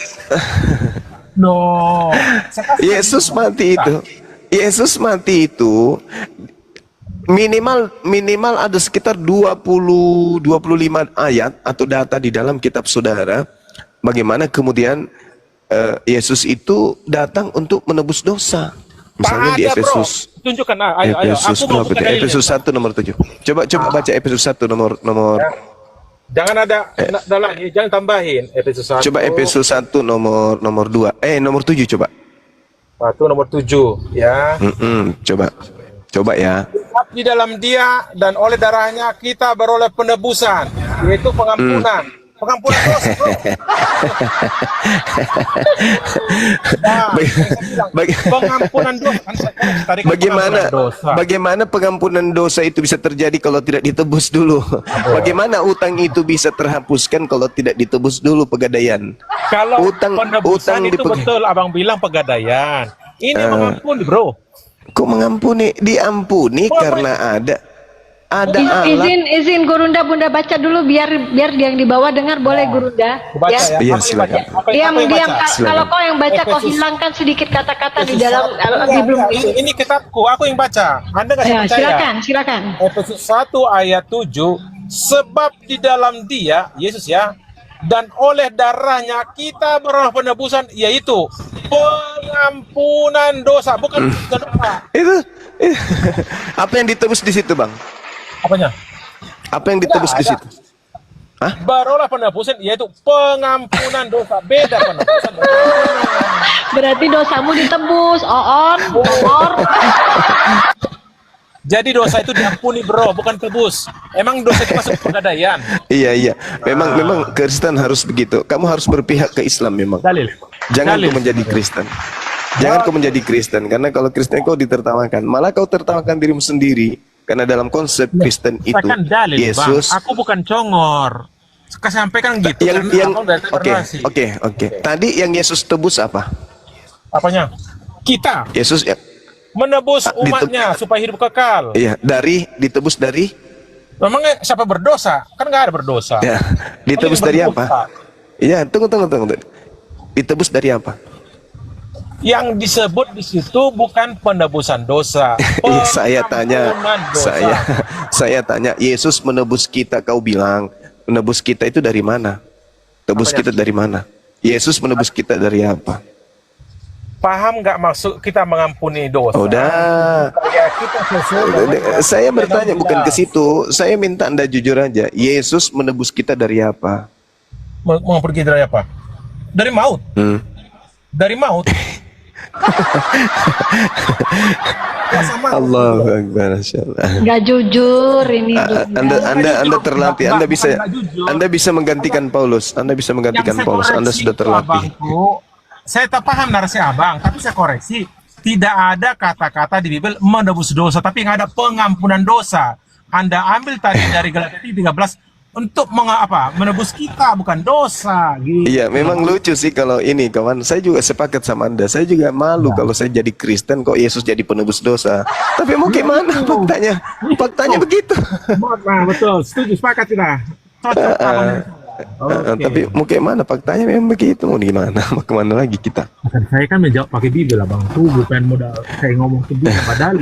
No. Yesus mati itu. Yesus mati itu minimal ada sekitar 25 ayat atau data di dalam kitab saudara bagaimana kemudian Yesus itu datang untuk menebus dosa. Misalnya di Efesus. Tunjukkan, ayo. Efesus Aku mau buka dalilnya. Efesus 1 nomor 7. Coba baca Efesus 1 nomor. Jangan jangan tambahin Efesus 1. Coba Efesus 1 nomor 2. Nomor 7 coba. 1 nomor 7 ya. Coba ya. Di dalam Dia dan oleh darahnya kita beroleh penebusan, yaitu pengampunan dosa, bro. Pengampunan dosa. Bagaimana pengampunan dosa itu bisa terjadi kalau tidak ditebus dulu? Bagaimana utang itu bisa terhapuskan kalau tidak ditebus dulu pegadaian? Kalau penebusan itu betul abang bilang pegadaian. Ini mengampuni, bro. Kok mengampuni? Diampuni karena ada alat. Izin Gurunda Bunda baca dulu biar yang di bawah dengar, boleh Gurunda? Baca ya. Iya, silakan. Diam. Kalau kau yang baca kau hilangkan sedikit kata-kata di dalam belum itu. Ini kitabku, aku yang baca. Anda nggak percaya? Silakan. Efesus 1 ayat 7, sebab di dalam Dia, Yesus ya, dan oleh darahnya kita beroleh penebusan, yaitu pengampunan dosa, bukan dosa. Itu apa yang ditebus di situ, Bang? Apanya? Apa yang ditebus di situ? Hah? Beroleh penebusan, yaitu pengampunan dosa. Beda penebusan. Berarti dosamu ditebus, nomor. Jadi dosa itu diampuni, bro, bukan tebus. Emang dosa itu masuk pegadaian. Iya. Memang Kristen harus begitu. Kamu harus berpihak ke Islam memang. Dalil. Jangan kau menjadi Kristen. Jangan kau menjadi Kristen, karena kalau Kristen kau ditertawakan, malah kau tertawakan dirimu sendiri. Karena dalam konsep Kristen itu, dalil, Yesus. Bang. Aku bukan congor. Sampaikan gitu. Oke. Tadi yang Yesus tebus apa? Apanya? Kita. Yesus ya. Menebus umatnya supaya hidup kekal. Iya, ditebus dari. Memangnya siapa berdosa? Kan nggak ada berdosa. Ya, ditebus dari apa? Iya, tunggu. Ditebus dari apa? Yang disebut di situ bukan penebusan dosa. Saya tanya, Yesus menebus kita, kau bilang menebus kita itu dari mana? Tebus kita dari mana? Yesus menebus kita dari apa? Paham nggak maksud kita mengampuni dosa? Udah. Saya bertanya bukan ke situ. Saya minta Anda jujur aja. Yesus menebus kita dari apa? Mengampuni kita dari apa? Dari maut. Dari maut. Allahu Akbar, masyaallah. Nggak jujur ini. Anda terlatih. Anda bisa menggantikan Paulus. Anda bisa menggantikan Yang saya Paulus. Anda koreksi sudah itu, terlatih. abangku, saya tak paham narasi abang, tapi saya koreksi. Tidak ada kata-kata di Bible menebus dosa, tapi nggak ada pengampunan dosa. Anda ambil tadi dari Galatia 13 untuk menebus kita, bukan dosa. Gitu. Iya, memang lucu sih kalau ini, kawan. Saya juga sepakat sama Anda. Saya juga malu kalau saya jadi Kristen kok Yesus jadi penebus dosa. Tapi mau gimana faktanya? Faktanya begitu. Nah, betul, setuju, sepakat kita. Cocok. Tapi mau gimana? Faktanya memang begitu. Mau gimana? Mau kemana lagi kita? Saya kan menjawab pakai Bible, abang. Tuh bukan modal saya ngomong ke Bible padahal.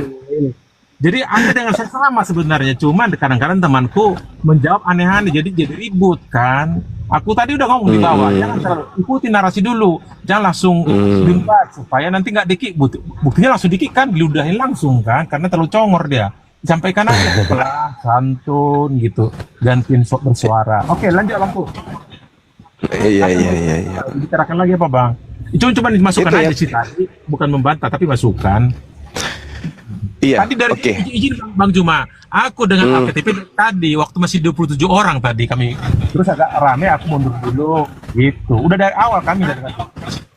Jadi Anda dengan saya sama sebenarnya, cuman kadang-kadang temanku menjawab aneh-aneh, jadi ribut kan. Aku tadi udah ngomong di bawah, jangan terlalu ikuti narasi dulu, jangan langsung limbat supaya nanti nggak dikik. Buktinya langsung dikik kan, diludahin langsung kan, karena terlalu congor dia. Sampaikan aja pelan, santun gitu, gantiin bersuara. Oke, lanjut abangku. Iya. Bicarakan lagi apa bang? Cuma dimasukkan Itu aja ya. sih tadi, bukan membantah tapi masukan. Iya. Tadi dari Oke. izin Bang Juma, aku dengan AKTP tadi waktu masih 27 orang tadi kami, terus agak rame aku mundur dulu gitu. Udah dari awal kami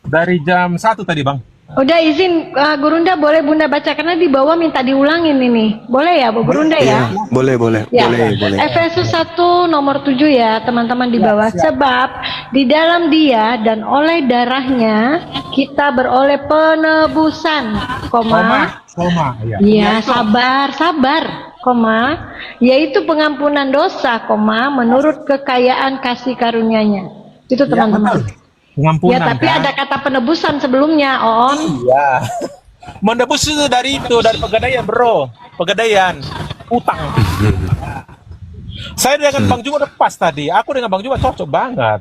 dari jam 1 tadi Bang. Udah izin Gurunda, boleh Bunda baca karena di bawah minta diulangin ini. Boleh ya Bu Gurunda ya? Iya, boleh. Ya. Boleh. Efesus 1 nomor 7 ya teman-teman di bawah. Sebab di dalam Dia dan oleh darahnya kita beroleh penebusan, Koma. Iya, sabar, yaitu pengampunan dosa, menurut kekayaan kasih karunia-Nya. Itu teman-teman. Pengampunan. Ya, tapi kan? ada kata penebusan sebelumnya, On. Iya. Menebus itu dari pegadaian bro, pegadaian utang. Saya dengan Bang Juma udah pas tadi. Aku dengan Bang Juma cocok banget.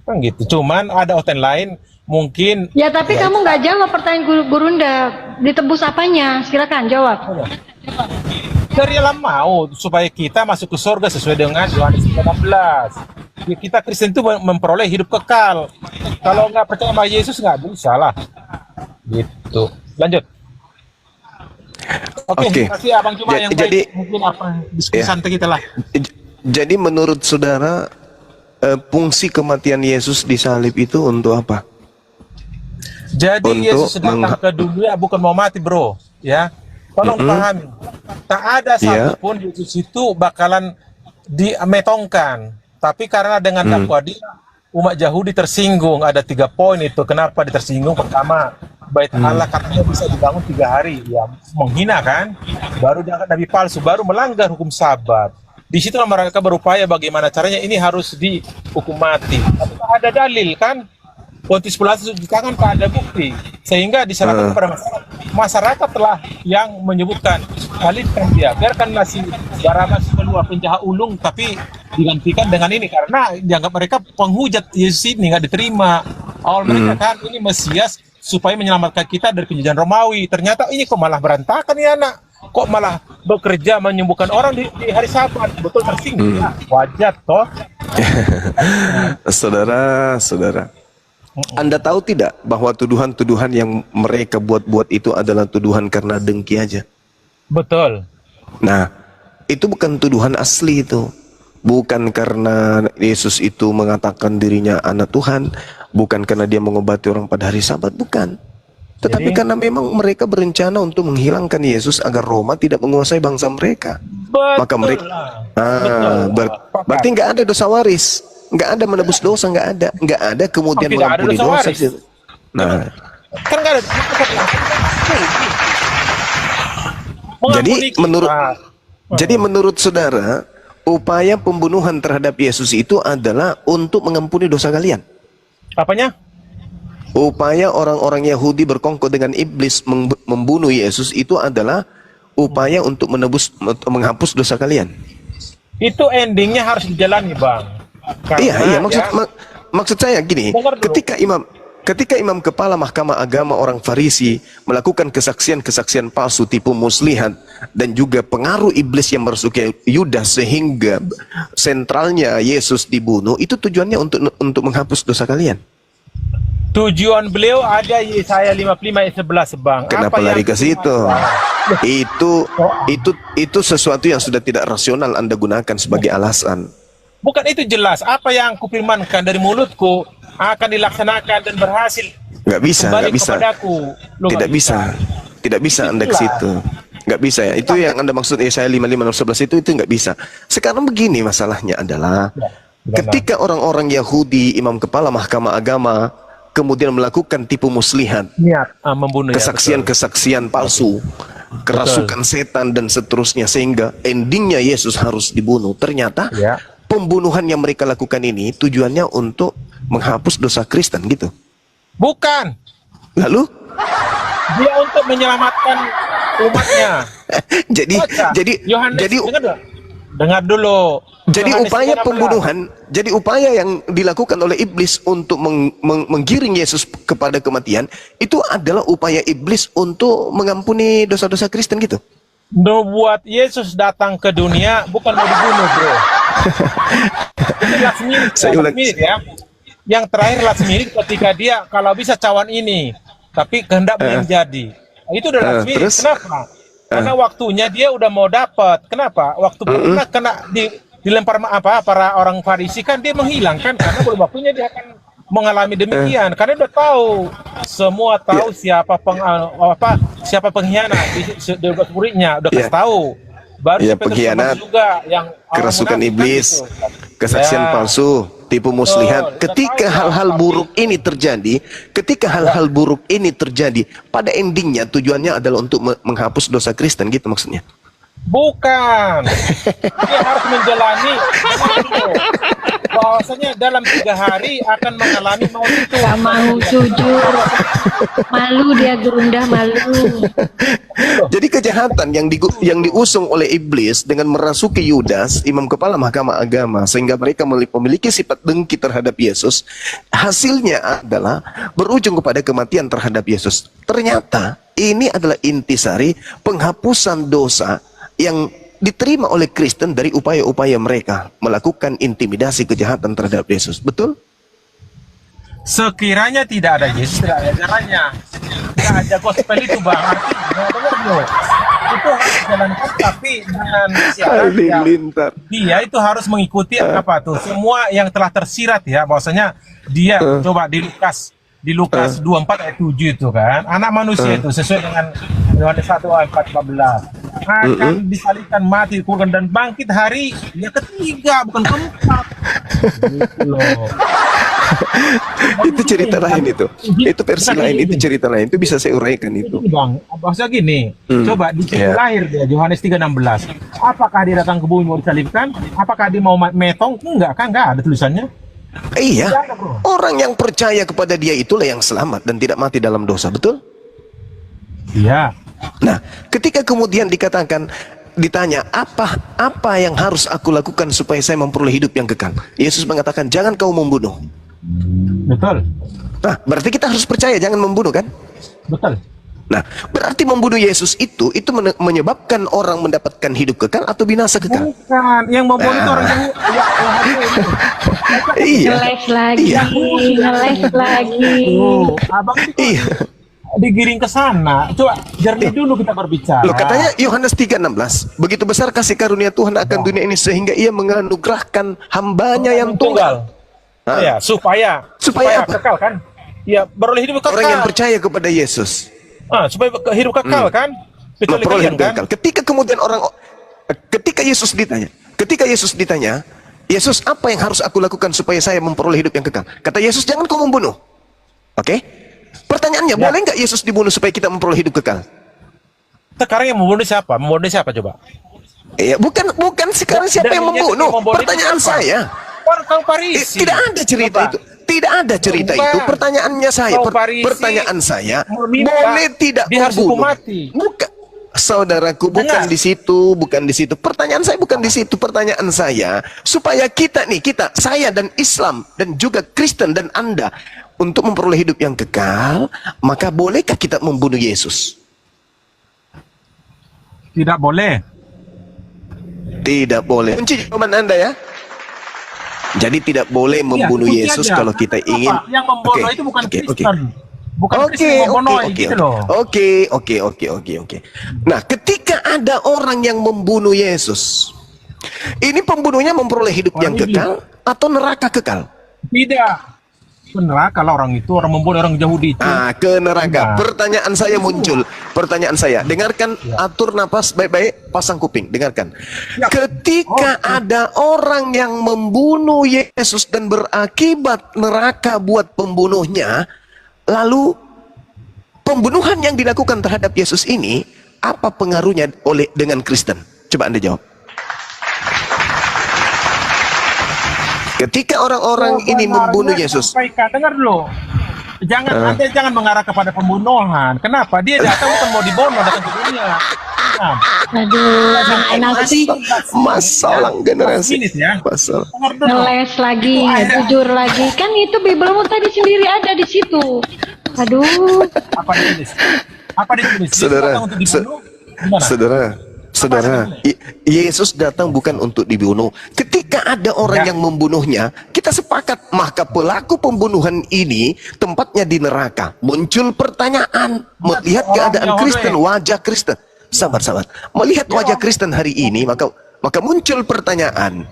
Kan gitu. Cuman ada oten lain mungkin. Ya, tapi kamu nggak jawab pertanyaan Gurunda. Ditebus apanya? Silakan jawab. Dari alam mau supaya kita masuk ke surga sesuai dengan Yohanes 15. Ya, kita Kristen itu memperoleh hidup kekal. Kalau nggak percaya sama Yesus nggak bisa lah. Gitu. Lanjut. Oke, Oke. terima kasih Abang Juma yang Jadi- baik. Mungkin apa diskusi Ya. santai kita lah. Jadi menurut saudara fungsi kematian Yesus di salib itu untuk apa? Jadi Untuk Yesus datang ke dunia bukan mau mati bro, ya. Tolong pahami. Tak ada satupun Yesus itu bakalan dimetongkan. Tapi karena dengan dakwah dia, umat Yahudi tersinggung. Ada 3 poin itu. Kenapa ditersinggung? Pertama, Bait Allah katanya bisa dibangun 3 hari. Ya, menghina kan? Baru diangkat nabi palsu, baru melanggar hukum Sabat. Di situ mereka berupaya bagaimana caranya ini harus dihukum mati. Tapi tak ada dalil kan? Pontius Pilatus di tangan tak ada bukti, sehingga diserahkan kepada masyarakat. Masyarakat telah yang menyebutkan salibkan dia, biarkanlah si Barabas keluar penjahat ulung, tapi digantikan dengan ini karena dianggap mereka penghujat Yesus ini nggak diterima. Awal mereka kan ini Mesias supaya menyelamatkan kita dari penjajahan Romawi. Ternyata ini kok malah berantakan ya anak. Kok malah bekerja menyembuhkan orang di hari Sabat, betul tersinggung. Ya, wajar toh. Saudara, Anda tahu tidak bahwa tuduhan-tuduhan yang mereka buat-buat itu adalah tuduhan karena dengki aja? Betul. Nah, itu bukan tuduhan asli itu. Bukan karena Yesus itu mengatakan dirinya anak Tuhan, bukan karena dia mengobati orang pada hari Sabat, bukan. Tetapi karena memang mereka berencana untuk menghilangkan Yesus agar Roma tidak menguasai bangsa mereka. Betul. Maka mereka berarti nggak ada dosa waris, nggak ada menebus dosa, nggak ada kemudian Tidak ada mengampuni dosa dosa. waris. Nah, Kan nggak ada. jadi menurut saudara, upaya pembunuhan terhadap Yesus itu adalah untuk mengampuni dosa kalian. Apanya? Upaya orang-orang Yahudi berkongkol dengan iblis membunuh Yesus itu adalah upaya untuk menghapus dosa kalian. Itu endingnya harus dijalani, Bang. Iya, maksud saya gini, Dengar dulu. ketika imam kepala mahkamah agama orang Farisi melakukan kesaksian palsu tipu muslihat dan juga pengaruh iblis yang merasuki Yudas sehingga sentralnya Yesus dibunuh, itu tujuannya untuk menghapus dosa kalian. Tujuan beliau ada Yesaya 55 ayat 11, Bang. Kenapa lari ke situ? Itu sesuatu yang sudah tidak rasional Anda gunakan sebagai alasan. Bukan itu jelas. Apa yang kufirmankan dari mulutku akan dilaksanakan dan berhasil. Nggak bisa, Kembali nggak bisa. kepadaku. Loh, Tidak nggak bisa. Tidak bisa Anda ke situ. Nggak bisa ya. Itu yang Anda maksud Yesaya 55 ayat 11 itu nggak bisa. Sekarang begini masalahnya adalah ketika orang-orang Yahudi, imam kepala mahkamah agama kemudian melakukan tipu muslihat, Niat membunuh, kesaksian-kesaksian palsu, kerasukan setan dan seterusnya, sehingga endingnya Yesus harus dibunuh. Ternyata pembunuhan yang mereka lakukan ini tujuannya untuk menghapus dosa Kristen gitu. Bukan. Lalu Dia untuk menyelamatkan umatnya. jadi dengar dulu. Jadi Yohanes upaya 3:16. pembunuhan, jadi upaya yang dilakukan oleh iblis untuk menggiring Yesus kepada kematian, itu adalah upaya iblis untuk mengampuni dosa-dosa Kristen gitu. Buat Yesus datang ke dunia bukan mau dibunuh, bro. Itu last minute ya. Yang terakhir last minute ketika dia kalau bisa cawan ini, tapi kehendak belum jadi. Itu udah last minute. Kenapa? Karena waktunya dia udah mau dapat. Kenapa? Waktu kena dilempar para orang Farisi kan dia menghilangkan, karena belum waktunya dia akan mengalami demikian. Karena udah tahu, semua tahu siapa siapa pengkhianat di muridnya, udah kasih tahu. Baru pengkhianat juga yang kerasukan iblis, kesaksian palsu, tipu muslihat. Ketika hal-hal buruk ini terjadi, pada endingnya tujuannya adalah untuk menghapus dosa Kristen gitu maksudnya. Bukan. Dia harus menjalani bahwasanya dalam 3 hari akan mengalami maut itu. Gak mau jujur, malu dia gerundah malu. Jadi kejahatan yang diusung oleh iblis dengan merasuki Yudas, imam kepala mahkamah agama, sehingga mereka memiliki sifat dengki terhadap Yesus, hasilnya adalah berujung kepada kematian terhadap Yesus. Ternyata ini adalah intisari penghapusan dosa yang diterima oleh Kristen dari upaya-upaya mereka melakukan intimidasi kejahatan terhadap Yesus. Betul? Sekiranya tidak ada Yesus, tidak ada caranya. Tidak ada gospel itu, Bang. Artinya, itu harus dijalankan, tapi dengan syarat dia itu harus mengikuti apa tuh, semua yang telah tersirat ya, bahwasanya dia coba di Lukas 24 ayat 7 itu kan, anak manusia itu sesuai dengan Yohanes 1 ayat 14 akan disalibkan, mati, dikuburkan dan bangkit hari yang ketiga, bukan keempat. Gitu loh. Itu cerita lain itu versi lain, itu cerita lain, itu bisa saya uraikan itu. Bang, bahasa gini, coba di lahir dia Yohanes 3:16. Apakah dia datang ke bumi mau disalibkan? Apakah dia mau metong? Enggak kan, enggak ada tulisannya. Iya, orang yang percaya kepada dia itulah yang selamat dan tidak mati dalam dosa, betul? Iya. Nah, ketika kemudian ditanya apa yang harus aku lakukan supaya saya memperoleh hidup yang kekal, Yesus mengatakan jangan kau membunuh. Betul. Nah, berarti kita harus percaya jangan membunuh kan? Betul. Nah, berarti membunuh Yesus itu menyebabkan orang mendapatkan hidup kekal atau binasa kekal? Bukan, yang membunuh itu orang yang Ngeles lagi. Abang digiring ke sana. Coba jernih dulu kita berbicara. Loh, katanya Yohanes 3:16, begitu besar kasih karunia Tuhan akan dunia ini sehingga ia menganugerahkan hambanya yang tunggal. Ya, supaya apa? kekal kan? Ya, beroleh hidup kekal. Orang yang percaya kepada Yesus. Supaya hidup kekal kan? Memperoleh hidup kekal. Ketika kemudian ketika Yesus ditanya, Yesus, apa yang harus aku lakukan supaya saya memperoleh hidup yang kekal? Kata Yesus, jangan kau membunuh. Oke? Pertanyaannya, boleh nggak Yesus dibunuh supaya kita memperoleh hidup kekal? Sekarang yang membunuh siapa? Membunuh siapa coba? Bukan sekarang siapa yang membunuh? Pertanyaan saya. Orang Farisi. Tidak ada cerita itu. Tidak ada cerita itu. Pertanyaannya saya. Pertanyaan saya. Boleh tidak membunuh? Bukan. Saudaraku, bukan di situ, bukan di situ. Pertanyaan saya bukan di situ. Pertanyaan saya, supaya saya dan Islam dan juga Kristen dan Anda untuk memperoleh hidup yang kekal, maka bolehkah kita membunuh Yesus? Tidak boleh. Tidak boleh. Kunci jawaban Anda ya. Jadi tidak boleh membunuh Yesus kalau kita ingin. Yang membunuh itu bukan Kristen. Bukan Kristen yang membunuh gitu loh. Oke. Nah, ketika ada orang yang membunuh Yesus, ini pembunuhnya memperoleh hidup yang kekal atau neraka kekal? Tidak. Ke neraka lah orang itu, orang membunuh orang Yahudi itu. Ke neraka. Pertanyaan saya muncul. Pertanyaan saya, dengarkan, atur napas baik-baik, pasang kuping, dengarkan. Ketika ada orang yang membunuh Yesus dan berakibat neraka buat pembunuhnya, lalu pembunuhan yang dilakukan terhadap Yesus ini, apa pengaruhnya dengan Kristen? Coba Anda jawab. Ketika orang-orang ini membunuh Yesus, dengar dulu. Anda jangan mengarah kepada pembunuhan. Kenapa? Dia datang bukan mau dibunuh, datang ke dunia. Aduh, nasi masalah generasi. ngeles lagi, jujur lagi. Kan itu Bibelmu tadi sendiri ada di situ. Aduh. Apa ditulis? Saudara, Yesus datang bukan untuk dibunuh. Ketika ada orang yang membunuhnya, kita sepakat, maka pelaku pembunuhan ini tempatnya di neraka. Muncul pertanyaan, melihat keadaan Kristen, wajah Kristen. Sabar. Melihat wajah Kristen hari ini, maka muncul pertanyaan.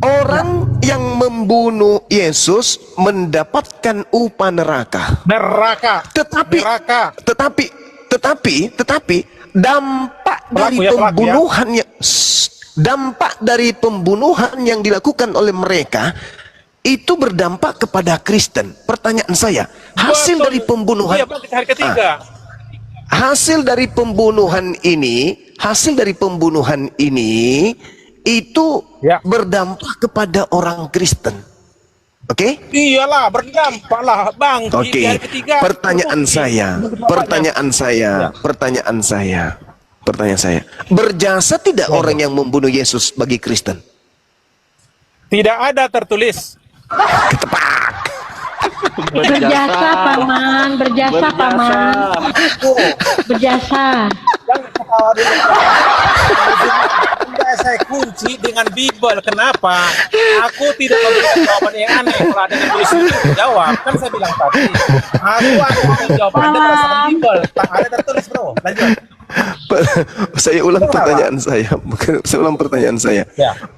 Orang yang membunuh Yesus mendapatkan upah neraka. Tetapi dampak dari pembunuhan yang dilakukan oleh mereka itu berdampak kepada Kristen. Pertanyaan saya, hasil dari pembunuhan ini itu berdampak kepada orang Kristen. Oke? Iyalah, berdampak lah, Bang. Oke. Pertanyaan saya. Berjasa tidak orang yang membunuh Yesus bagi Kristen? Tidak ada tertulis. Berjasa, Paman. Berjasa. Saya kunci dengan Bible. Kenapa? Aku tidak memberikan jawaban yang aneh. Kalau ada yang tulis itu jawab. Kan saya bilang tadi. Aku akan jawaban Anda berdasarkan Bible. Tak ada tertulis, bro. Lanjut. Saya ulang pertanyaan saya.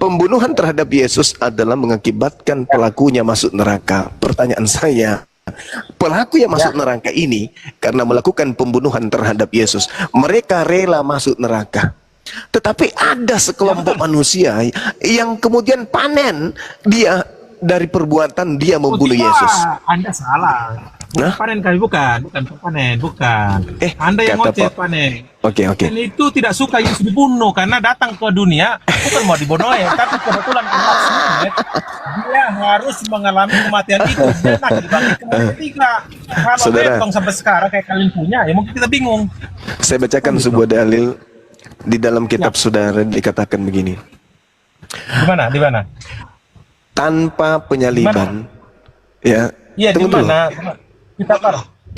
Pembunuhan terhadap Yesus adalah mengakibatkan pelakunya masuk neraka. Pertanyaan saya, pelaku yang masuk neraka ini karena melakukan pembunuhan terhadap Yesus, mereka rela masuk neraka. Tetapi ada sekelompok manusia yang kemudian panen dia dari perbuatan dia membunuh Yesus. Anda salah. Panen kami bukan panen. Anda yang ngoceh panen. Oke. Dan itu tidak suka Yesus dibunuh karena datang ke dunia bukan mau dibunuh ya, tapi kebetulan dia harus mengalami kematian itu. Dia nak dibangkitkan ketiga. Kalau memang sampai sekarang kayak kalian punya, ya mungkin kita bingung. Saya bacakan sebuah dalil di dalam kitab saudara, dikatakan begini. Di mana? Tanpa penyaliban. Iya, di mana?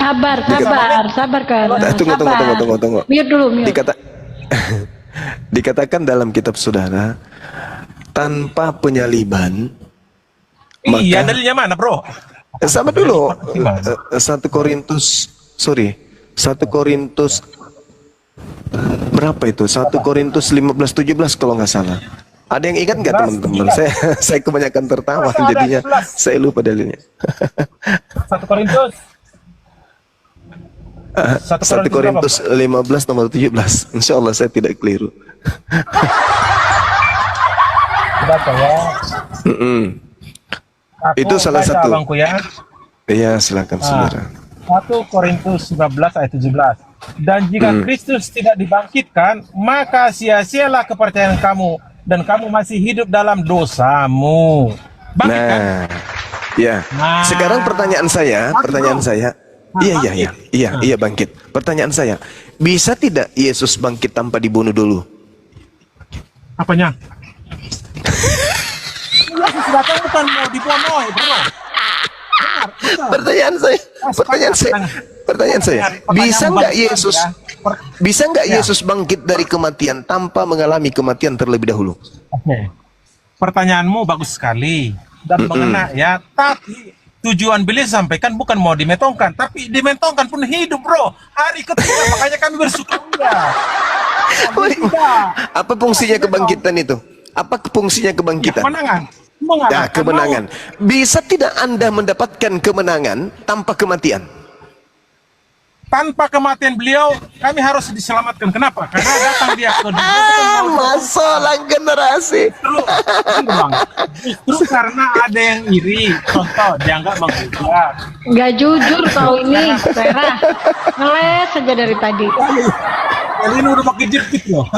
Sabar kan. Tunggu. Mute dulu. Dikatakan dalam kitab saudara, tanpa penyaliban. Iya, dalilnya mana, bro? Sama dulu. 1 Korintus berapa itu? 1 Korintus 15:17 kalau nggak salah. Ada yang ingat nggak teman-teman? Saya kebanyakan tertawa jadinya saya lupa dalilnya. 1 Korintus 1 Korintus 15 nomor 17. Insya Allah saya tidak keliru. Baca ya. Itu salah satu. Abangku ya. Iya, silakan saudara. 1 Korintus 15 ayat 17. Dan jika Kristus tidak dibangkitkan, maka sia-sialah kepercayaan kamu dan kamu masih hidup dalam dosamu. Bangkitkan. Sekarang pertanyaan saya. Iya bangkit. Pertanyaan saya, bisa tidak Yesus bangkit tanpa dibunuh dulu? Apanya? Yesus datang bukan mau dibunuh, bro. Pertanyaan saya, bisa nggak Yesus bangkit dari kematian tanpa mengalami kematian terlebih dahulu? pertanyaanmu bagus sekali dan mengena ya, tapi tujuan beliau sampaikan bukan mau dimetongkan, tapi dimetongkan pun hidup, bro. Hari ketiga, makanya kami bersukaria. Apa fungsinya kebangkitan itu? Apa fungsinya kebangkitan? Kemenangan. Ya, kemenangan. Bisa tidak Anda mendapatkan kemenangan tanpa kematian? Tanpa kematian beliau, kami harus diselamatkan. Kenapa? Karena datang dia ke dunia. Masalah generasi. Justru karena ada yang iri. Contoh, dianggap menghujat. Nggak jujur kau ini, Vera. Ngeles saja dari tadi. Kalian udah pakai jepit loh.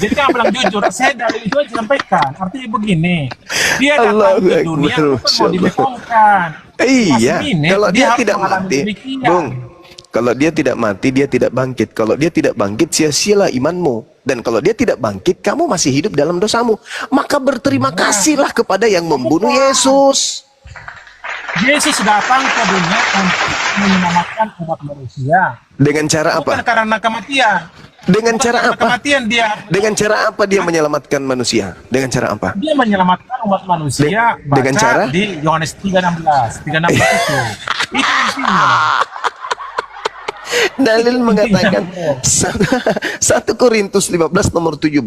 Jadi kan bilang jujur. Saya dari itu aja sampaikan. Artinya begini. Dia datang ke dunia bukan mau dimetongkan. Iya. Kalau dia harus tidak mengalami mati, demikian. Bung. Kalau dia tidak mati, dia tidak bangkit. Kalau dia tidak bangkit, sia-sialah imanmu. Dan kalau dia tidak bangkit, kamu masih hidup dalam dosamu. Maka berterima kasihlah kepada yang membunuh Yesus. Yesus datang ke dunia untuk menyelamatkan umat manusia. Dengan cara apa? Bukan karena kematian. Dengan cara apa? Kematian dia. Dengan cara apa dia menyelamatkan manusia? Dengan cara apa? Dia menyelamatkan umat manusia. Dengan baca cara? di Yohanes 3:16. 3:16 itu. Itu isinya. Dalil mengatakan 1 Korintus 15 nomor 17.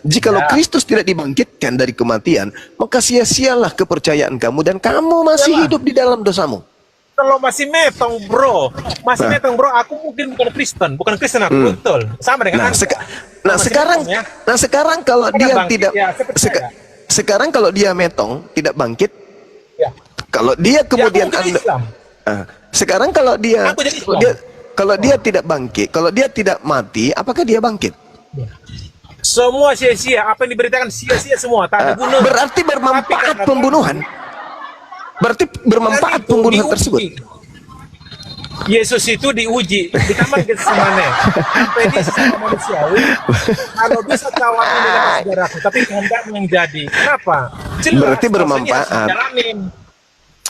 Jikalau Kristus tidak dibangkitkan dari kematian, maka sia-sialah kepercayaan kamu dan kamu masih hidup di dalam dosamu. Kalau masih metong, bro. Aku mungkin bukan Kristen aku, betul. Sama dengan sekarang kalau dia tidak sekarang kalau dia metong, tidak bangkit. Ya. Kalau dia kemudian sekarang kalau dia kalau dia tidak bangkit, kalau dia tidak mati, apakah dia bangkit? Semua sia-sia, apa yang diberitakan sia-sia semua, tak ada guna. Berarti bermanfaat pembunuhan. Berarti bermanfaat pembunuhan tersebut. Yesus itu diuji di taman Getsemane. Sampai dia secara manusiawi, kalau bisa kawan dengan saudaraku, tapi kehendak yang jadi. Kenapa? Jelas, berarti bermanfaat.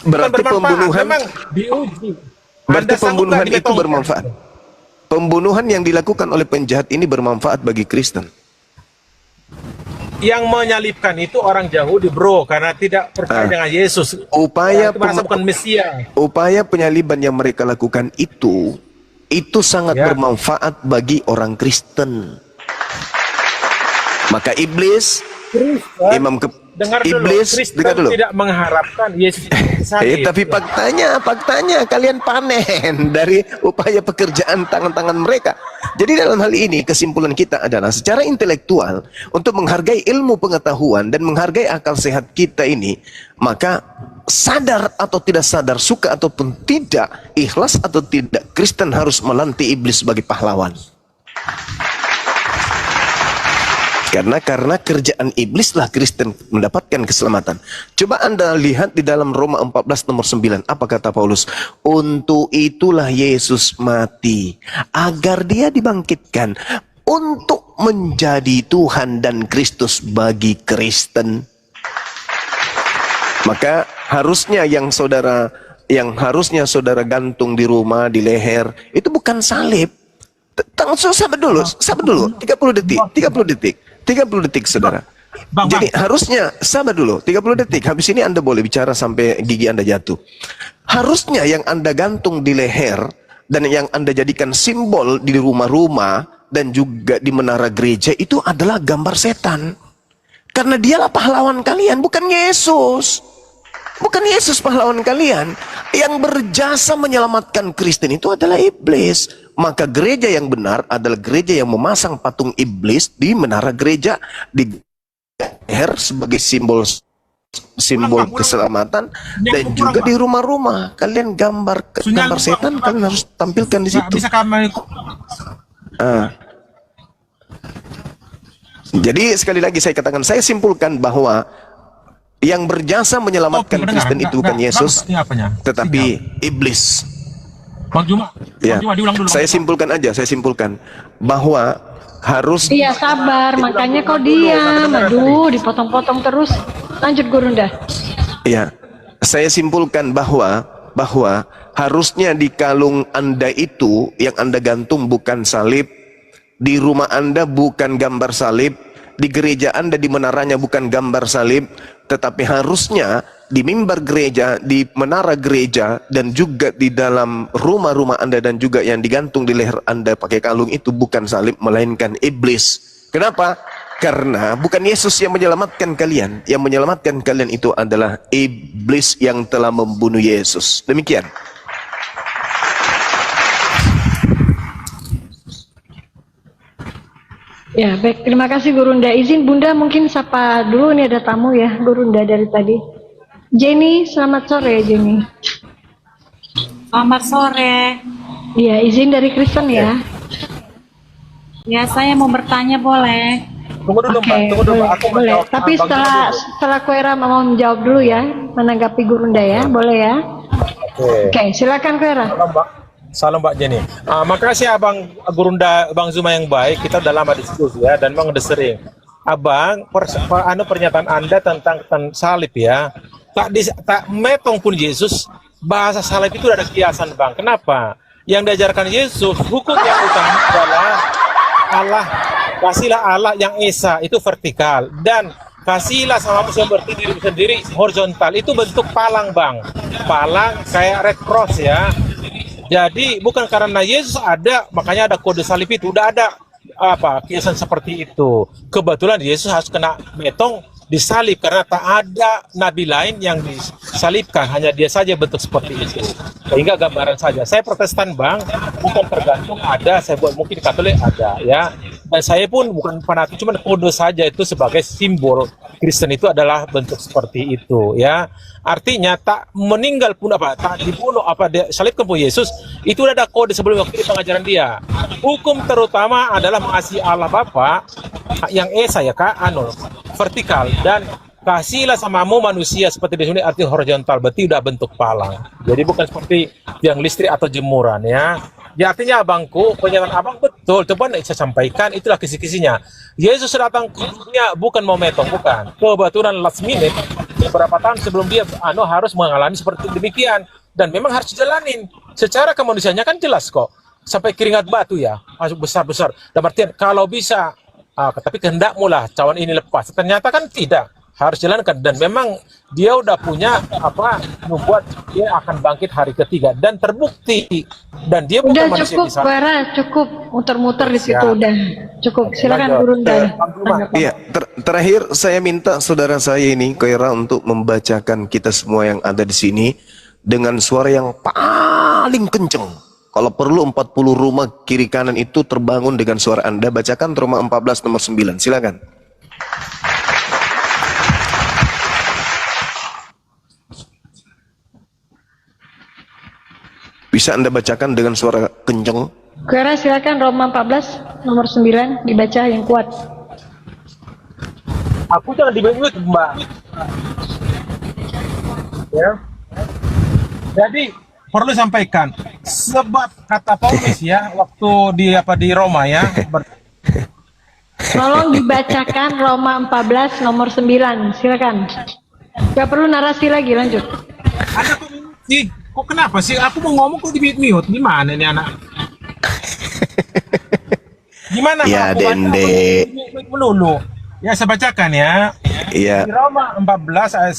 Berarti pembunuhan memang diuji. Berarti pembunuhan itu bermanfaat. Pembunuhan yang dilakukan oleh penjahat ini bermanfaat bagi Kristen. Yang menyalibkan itu orang Yahudi, bro, karena tidak percaya dengan Yesus. Bukan Mesia. Upaya penyaliban yang mereka lakukan itu sangat bermanfaat bagi orang Kristen. Maka iblis, dengar dulu. Tidak mengharapkan Yesus tapi faktanya kalian panen dari upaya pekerjaan tangan-tangan mereka. Jadi dalam hal ini kesimpulan kita adalah secara intelektual untuk menghargai ilmu pengetahuan dan menghargai akal sehat kita ini, maka sadar atau tidak sadar, suka ataupun tidak, ikhlas atau tidak, Kristen harus melanti iblis sebagai pahlawan. Karena kerjaan iblislah Kristen mendapatkan keselamatan. Coba Anda lihat di dalam Roma 14 nomor 9. Apa kata Paulus? Untuk itulah Yesus mati, agar dia dibangkitkan untuk menjadi Tuhan dan Kristus bagi Kristen. Maka harusnya yang harusnya saudara gantung di rumah, di leher, itu bukan salib. Sabar dulu, 30 detik saudara. Jadi harusnya, sabar dulu, 30 detik, habis ini Anda boleh bicara sampai gigi Anda jatuh. Harusnya yang Anda gantung di leher dan yang Anda jadikan simbol di rumah-rumah dan juga di menara gereja itu adalah gambar setan. Karena dialah pahlawan kalian, bukan Yesus. Bukan Yesus pahlawan kalian. Yang berjasa menyelamatkan Kristen itu adalah iblis. Maka gereja yang benar adalah gereja yang memasang patung iblis di menara gereja, di leher sebagai simbol keselamatan, dan juga di rumah-rumah. Kalian gambar setan, kalian harus tampilkan di situ. Jadi sekali lagi saya katakan, saya simpulkan bahwa yang berjasa menyelamatkan Kristen itu bukan Yesus, tetapi iblis. Bang Juma, diulang dulu. Saya simpulkan bahwa harus. Iya, sabar, makanya kau diam. Aduh, dipotong-potong terus. Lanjut Gurunda. Iya, saya simpulkan bahwa harusnya di kalung Anda itu yang Anda gantung bukan salib, di rumah Anda bukan gambar salib, di gereja Anda di menaranya bukan gambar salib, tetapi harusnya di mimbar gereja, di menara gereja, dan juga di dalam rumah-rumah Anda dan juga yang digantung di leher Anda pakai kalung itu bukan salib, melainkan iblis. Kenapa? Karena bukan Yesus yang menyelamatkan kalian. Yang menyelamatkan kalian itu adalah iblis yang telah membunuh Yesus. Demikian. Ya, baik. Terima kasih Gurunda. Izin Bunda mungkin sapa dulu, nih ada tamu ya, Gurunda dari tadi. Jenny, selamat sore Jenny. Selamat sore. Iya, izin dari Kristen ya. Ya, saya mau bertanya boleh? Tunggu dulu, Mbak. Tunggu dulu, Mbak. Aku mau boleh. jawab Tapi Bang Zuma dulu. setelah Koera mau menjawab dulu ya, menanggapi Gurunda ya, boleh ya? Oke, silakan Koera. Salam, Mbak. Salam Mbak Jenny. Makasih Abang Gurunda, Bang Zuma yang baik. Kita udah lama diskusi ya, dan memang udah sering. Abang, pernyataan Anda tentang salib ya. Tak metong pun Yesus, bahasa salib itu ada kiasan Bang. Kenapa? Yang diajarkan Yesus, hukum yang utama adalah Allah, kasihlah Allah yang esa, itu vertikal. Dan kasihlah sama musuh berdiri sendiri, horizontal. Itu bentuk palang Bang. Palang kayak red cross ya. Jadi bukan karena Yesus ada, makanya ada kode salib itu. Udah ada kiasan seperti itu. Kebetulan Yesus harus kena metong, disalib, karena tak ada nabi lain yang disalibkan, hanya dia saja bentuk seperti itu. Sehingga gambaran saja. Saya Protestan Bang, bukan tergantung ada, saya buat mungkin Katolik ada ya. Dan saya pun bukan fanatik, cuma kode saja itu sebagai simbol Kristen itu adalah bentuk seperti itu ya. Artinya tak meninggal pun tak dibunuh salibkan pun Yesus, itu udah ada kode sebelum waktu pengajaran dia. Hukum terutama adalah mengasihi Allah Bapa yang esa ya Kak, vertikal, dan kasihlah samamu manusia seperti di sini, arti horizontal, berarti udah bentuk palang. Jadi bukan seperti yang listrik atau jemuran ya. Ya artinya abangku, pernyataan abang betul. Coba saya sampaikan, itulah kisi-kisinya. Yesus datang ke dunia bukan mau metong, bukan. Kebetulan last minute, beberapa tahun sebelum dia harus mengalami seperti demikian. Dan memang harus dijalanin. Secara kemanusiaannya kan jelas kok. Sampai keringat batu ya, besar-besar. Dan artian kalau bisa, tapi kehendakmu lah cawan ini lepas. Ternyata kan tidak. Harus jalankan, dan memang dia udah punya membuat dia akan bangkit hari ketiga, dan terbukti, dan dia bukan udah manusia cukup bisa. Cukup muter-muter di situ udah cukup. Silakan Gurunda. Iya, terakhir saya minta saudara saya ini Koira untuk membacakan kita semua yang ada di sini dengan suara yang paling kenceng. Kalau perlu 40 rumah kiri kanan itu terbangun dengan suara Anda. Bacakan Roma 14 nomor 9. Silakan. Bisa Anda bacakan dengan suara kenceng? Koera silakan, Roma 14 nomor 9 dibaca yang kuat. Aku jangan di-mute Mbak. Ya. Jadi perlu sampaikan, sebab kata Paulus ya waktu di Roma ya. Tolong dibacakan Roma 14 nomor 9. Silakan. Gak perlu narasi lagi, lanjut. Ada komunikasi. Kok kenapa sih? Aku mau ngomong kok di-mute. Gimana nih anak? Gimana? Ya Dende. Melulu. Ya saya bacakan ya. Iya. Di Roma 14 ayat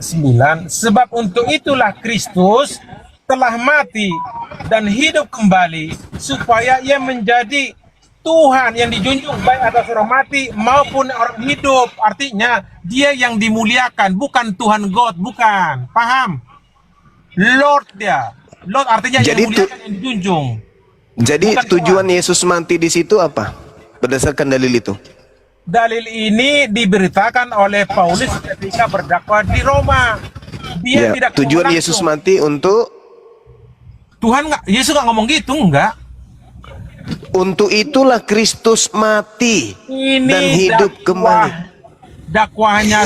9. Sebab untuk itulah Kristus telah mati dan hidup kembali, supaya ia menjadi Tuhan yang dijunjung baik atas orang mati maupun orang hidup. Artinya dia yang dimuliakan, bukan Tuhan God, bukan. Paham? Lord dia. Lord artinya yang dimuliakan, yang dijunjung. Jadi bukan tujuan Tuhan. Yesus mati di situ apa? Berdasarkan dalil itu. Dalil ini diberitakan oleh Paulus ketika berdakwah di Roma. Dia ya, tidak tujuan Yesus mati untuk Tuhan nggak, Yesus nggak ngomong gitu, enggak. Untuk itulah Kristus mati dan hidup kembali. Dakwahnya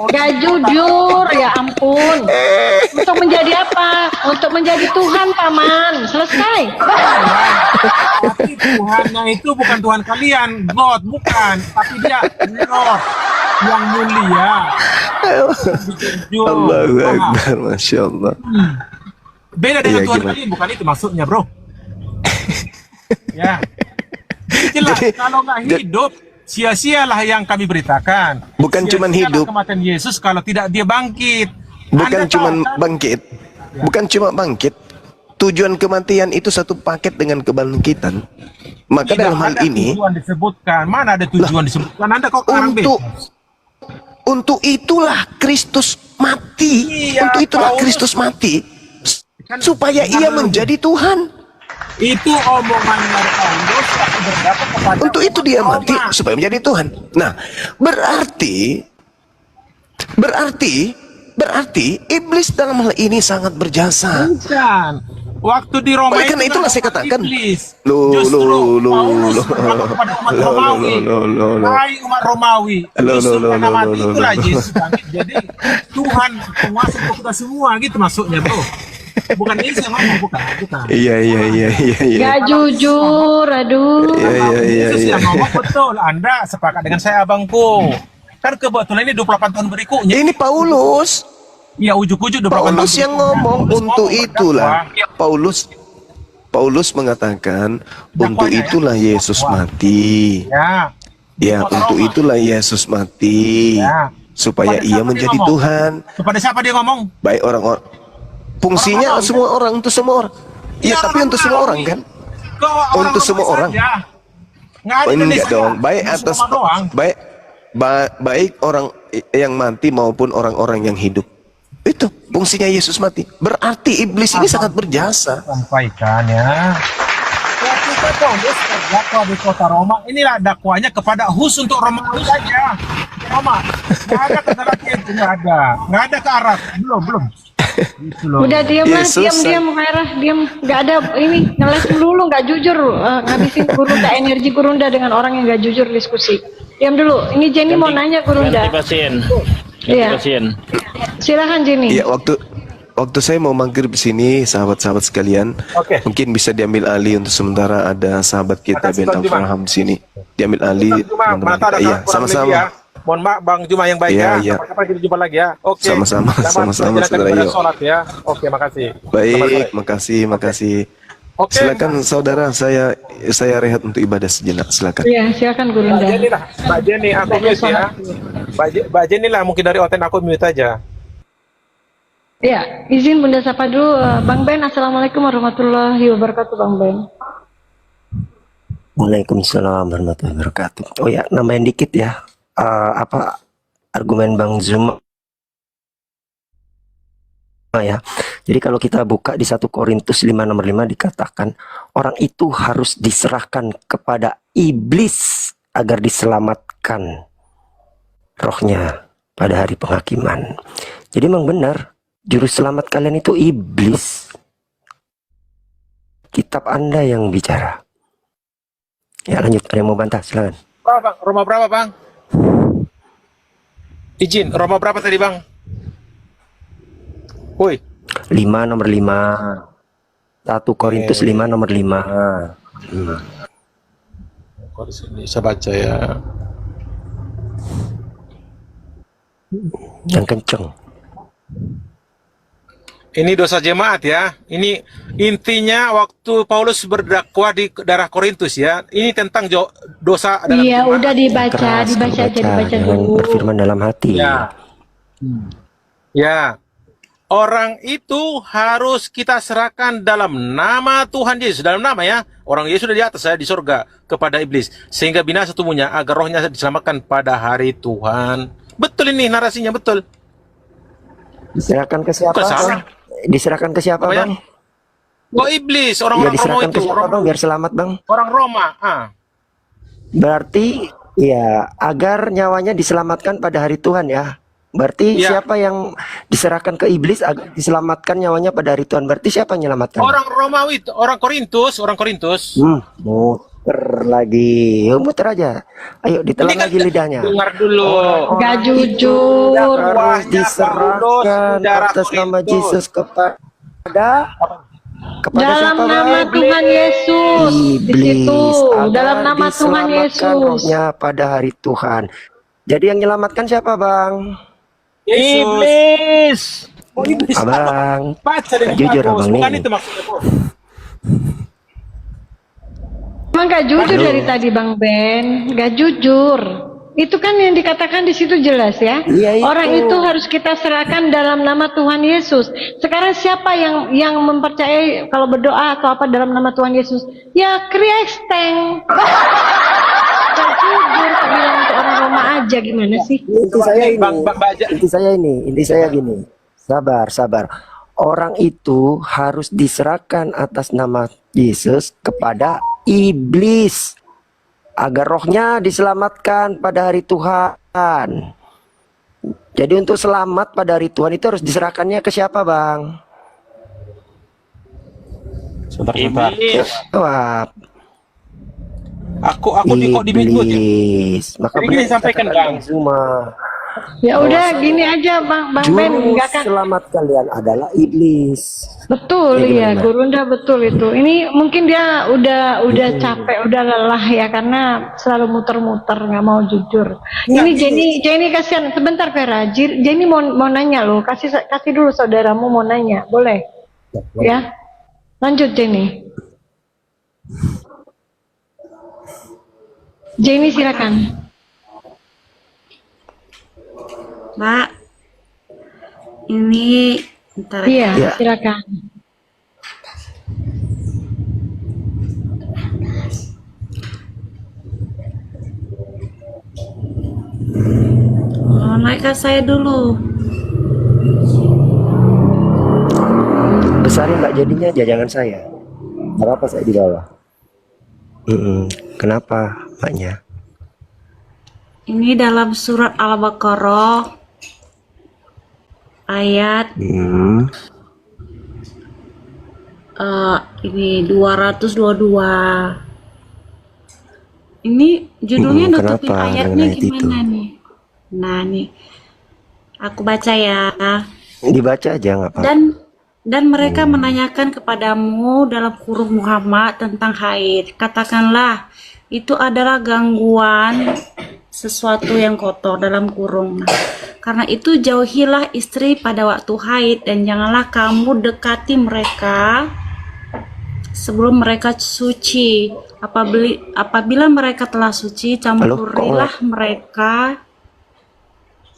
gak jujur, ya ampun. Untuk menjadi apa? Untuk menjadi Tuhan, Paman. Selesai. Tapi Tuhannya itu bukan Tuhan kalian, God, bukan. Tapi dia Lord yang mulia. Allahu Akbar, Masya Allah. Beda dengan Tuhan kalian, bukan itu maksudnya, bro. Ya. Jelas, kalau nggak hidup, sia-sialah yang kami beritakan. Bukan cuman Sia-sialah hidup. kematian Yesus kalau tidak dia bangkit. Bukan Anda cuma tahu, kan? bangkit. Bukan cuma bangkit. Tujuan kematian itu satu paket dengan kebangkitan. Maka Tidak dalam hal ada ini tujuan disebutkan. Mana ada tujuan disebutkan? Anda kok orang untuk itulah Kristus mati. Iya, Untuk itulah Paulus. Kristus mati Kan supaya ia menjadi Tuhan. Itu omongannya Paulus aku berdapat kepada Untuk itu dia Roma. mati supaya menjadi Tuhan. Nah, berarti iblis dalam hal ini sangat berjasa. Bukan. Waktu di Roma Oleh karena itu itulah kan saya katakan, iblis. Loh, Justru loh, Paulus loh, berdapat kepada umat loh, Romawi. loh. Hai umat Romawi. Loh, Justru loh, karena loh, mati loh, itulah loh. Yesus bangkit. Jadi Tuhan penguasa untuk kita semua gitu maksudnya bro. Bukan Yesus yang ngomong, bukan. Iya. Gak jujur, aduh. Iya. Yesus yang ngomong betul. Anda sepakat dengan saya abangku. Kan kebetulan ini 28 tahun berikutnya. Ini Paulus. Iya ujuk-ujuk 28 tahun Paulus yang berikutnya. ngomong Paulus untuk ngomong, itulah. berdakwah. Paulus mengatakan untuk Dakwahnya, ya. itulah Yesus mati. Ya. Ya, Di kota untuk Roma. itulah Yesus mati. Ya. Supaya Kepada ia siapa dia menjadi ngomong? Tuhan. Kepada siapa dia ngomong? Baik orang-orang. Fungsinya Orang-orang, semua orang, untuk semua orang. Ya, tapi untuk semua orang kan? Untuk semua orang. Nggak ada Oh, Indonesia. enggak dong. Baik Cuma atas doang. baik orang yang mati maupun orang-orang yang hidup. Itu fungsinya Yesus mati. Berarti iblis ini sangat berjasa. Sampaikan ya. Ketika Paulus berdakwah di kota Roma, inilah dakwanya kepada khusus untuk Romawi saja. Roma, nggak ada ke Galatia itu, nggak ada ke Arab, belum. Gitu loh. Udah diam lah, Yesus, diam Khairah, diam. Gak ada ini ngeles dulu, nggak jujur, ngabisin Gurunda energi Gurunda dengan orang yang nggak jujur diskusi. Diam dulu. Ini Jenny mau nanya Gurunda. Ganti pasien. Iya. Pasien. Silakan Jenny. Iya, waktu saya mau maghrib di sini, sahabat-sahabat sekalian, Oke. mungkin bisa diambil alih untuk sementara ada sahabat kita Makasih, Bentang Bang Juma. Farham di sini. Diambil alih Cuma teman-teman mata kita. ada Iya, kurang lebih ya. sama-sama. Mohon maaf Bang Juma yang baik Iya, ya. iya. Kapan-kapan kita jumpa lagi ya. Oke. Sama-sama, Selamat sama-sama, menjalankan saudara ibadah Yo. sholat ya. Oke, makasih. Selamat Baik, sore. makasih. Oke. Silakan saudara, saya rehat untuk ibadah sejenak. Silakan. Iya, silakan Mbak Gurunda. Jenny lah, Mbak Jenny aku mute ya. Mbak Jenny lah mungkin dari Oten aku mute aja. Ya, izin Bunda sapa dulu. Bang Ben, Assalamualaikum warahmatullahi wabarakatuh, Bang Ben. Waalaikumsalam warahmatullahi wabarakatuh. Oh ya, nambahin dikit ya. Apa argumen Bang Zuma ya. Jadi kalau kita buka di 1 Korintus 5 nomor 5 dikatakan orang itu harus diserahkan kepada iblis agar diselamatkan rohnya pada hari penghakiman. Jadi memang benar, juru selamat kalian itu iblis. Kitab Anda yang bicara. Ya lanjut, ada yang mau bantah, silakan. Berapa Bang? Roma berapa Bang? Izin, Roma berapa tadi Bang? Woi. 5 nomor 5. 1 Korintus 5 nomor 5. Kok di sini saya baca ya. Yang kenceng. Ini dosa jemaat ya. Ini intinya waktu Paulus berdakwah di daerah Korintus ya. Ini tentang dosa dalam Iya, jemaat. udah dibaca Keras, aja, dibaca jangan dulu. berfirman dalam hati. Ya. Ya. Orang itu harus kita serahkan dalam nama Tuhan Yesus. Dalam nama ya. Orang Yesus sudah di atas ya, di surga kepada iblis. Sehingga binasa tubuhnya agar rohnya diselamatkan pada hari Tuhan. Betul ini narasinya, betul. Diserahkan ke siapa? Bukan salah. Bang? Diserahkan ke siapa, Apa ya? Bang? Oh iblis, Ya orang-orang Roma diserahkan itu. ke siapa, Bang, biar selamat, Bang? Orang Roma. Berarti ya agar nyawanya diselamatkan pada hari Tuhan ya. Berarti Ya. siapa yang diserahkan ke iblis agar diselamatkan nyawanya pada hari Tuhan? Berarti siapa yang menyelamatkan? Orang Romawi, orang Korintus. Muter lagi. Yuk, muter aja. Ayo ditelan Ini kan lagi lidahnya. dengar dulu. Gak jujur. Harus diserahkan atas nama Yesus kepada Dalam siapa, nama Bang? Tuhan Yesus. Di Iblis. situ. Agar Dalam nama Tuhan diselamatkan Yesus. rohnya pada hari Tuhan. Jadi yang menyelamatkan siapa, Bang? Iblis. Oh iblis. Abang. Baca dengan Jujur, bagus. Abang, Bukan nih. itu maksudnya. Bu. Emang Emang gak jujur dari tadi Bang Ben, gak jujur. Itu kan yang dikatakan di situ jelas ya. Iya, itu. Orang itu harus kita serahkan dalam nama Tuhan Yesus. Sekarang siapa yang mempercayai kalau berdoa atau apa dalam nama Tuhan Yesus? Ya Kristen. Gak jujur, bilang untuk orang Roma aja gimana sih? Inti saya gini. Sabar. Orang itu harus diserahkan atas nama Yesus kepada iblis agar rohnya diselamatkan pada hari Tuhan. Jadi untuk selamat pada hari Tuhan itu harus diserahkannya ke siapa, Bang? Sebentar. Wah, Aku kok di mute ya? iblis. Maka Jadi gini sampaikan, Bang. Zuma. Ya udah gini aja Bang Ben, Juru nggak akan. selamat kalian adalah iblis. Betul Ya, ya, gimana? Gurunda betul itu. Ini mungkin dia udah capek, udah lelah ya karena selalu muter-muter nggak mau jujur. Ini Jenny kasihan. Sebentar Vera, Jenny mau nanya loh. Kasih dulu saudaramu mau nanya, boleh? Ya, lanjut Jenny. Jenny silakan. Mbak, ini bentar. Iya, silakan. Oh, naikkan saya dulu. Besarin Mbak jadinya aja, jangan saya. Berapa saya di bawah? Kenapa Mbaknya? Ini dalam surat Al-Baqarah ayat ini 222. Ini judulnya nutupin kenapa ayatnya dengan ayat gimana nih? Nah nih, aku baca ya. Dibaca aja nggak apa-apa. Dan mereka menanyakan kepadamu dalam kurung Muhammad tentang haid. Katakanlah, itu adalah gangguan sesuatu yang kotor dalam kurung. Nah, karena itu jauhilah istri pada waktu haid dan janganlah kamu dekati mereka sebelum mereka suci. Apabila mereka telah suci, campurilah mereka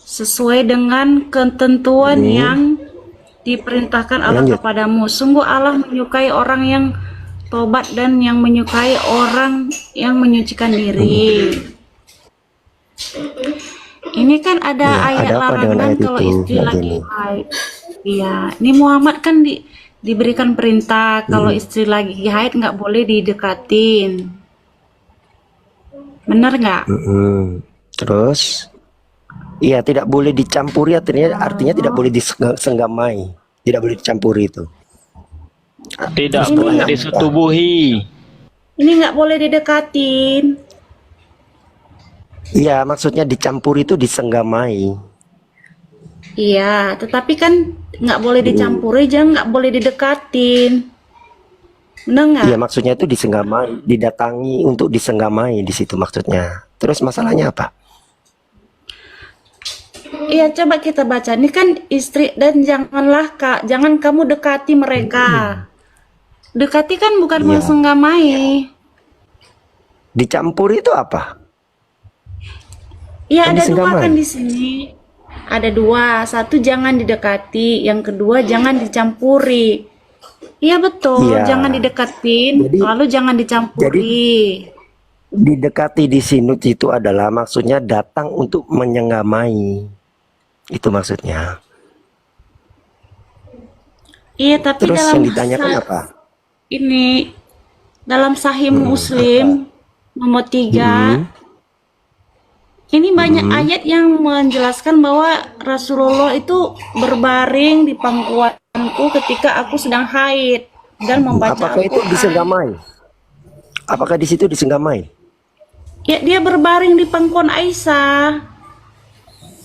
sesuai dengan ketentuan yang diperintahkan Allah kepadamu. Sungguh Allah menyukai orang yang tobat dan yang menyukai orang yang menyucikan diri. Ini kan ada ayat larangan kalau istri lagi haid. Iya, ini Muhammad kan diberikan perintah kalau istri lagi haid nggak boleh didekatin. Bener nggak? Terus, iya tidak boleh dicampuri, artinya tidak boleh disenggamai, tidak boleh dicampuri itu. Tidak boleh disetubuhi. Ini nggak boleh didekatin. Iya, maksudnya dicampuri itu disenggamai. Iya, tetapi kan nggak boleh dicampuri, jangan nggak boleh didekatin. Benar nggak? Iya, maksudnya itu disenggamai, didatangi untuk disenggamai di situ maksudnya. Terus masalahnya apa? Iya, coba kita baca. Ini kan istri dan jangan kamu dekati mereka. Dekati kan bukan mensenggamai. Dicampuri itu apa? Iya, ada dua kan di sini. Ada dua. Satu jangan didekati, yang kedua jangan dicampuri. Iya betul, jangan didekatin, lalu jangan dicampuri. Didekati di sini itu adalah maksudnya datang untuk menyenggamai. Itu maksudnya. Iya, tapi terus dalam yang ditanyakan apa? Ini dalam Sahih Muslim nomor 3. Ini banyak ayat yang menjelaskan bahwa Rasulullah itu berbaring di pangkuanku ketika aku sedang haid dan membaca Apakah itu disenggamai? Apakah di situ disenggamai? Ya, dia berbaring di pangkuan Aisyah.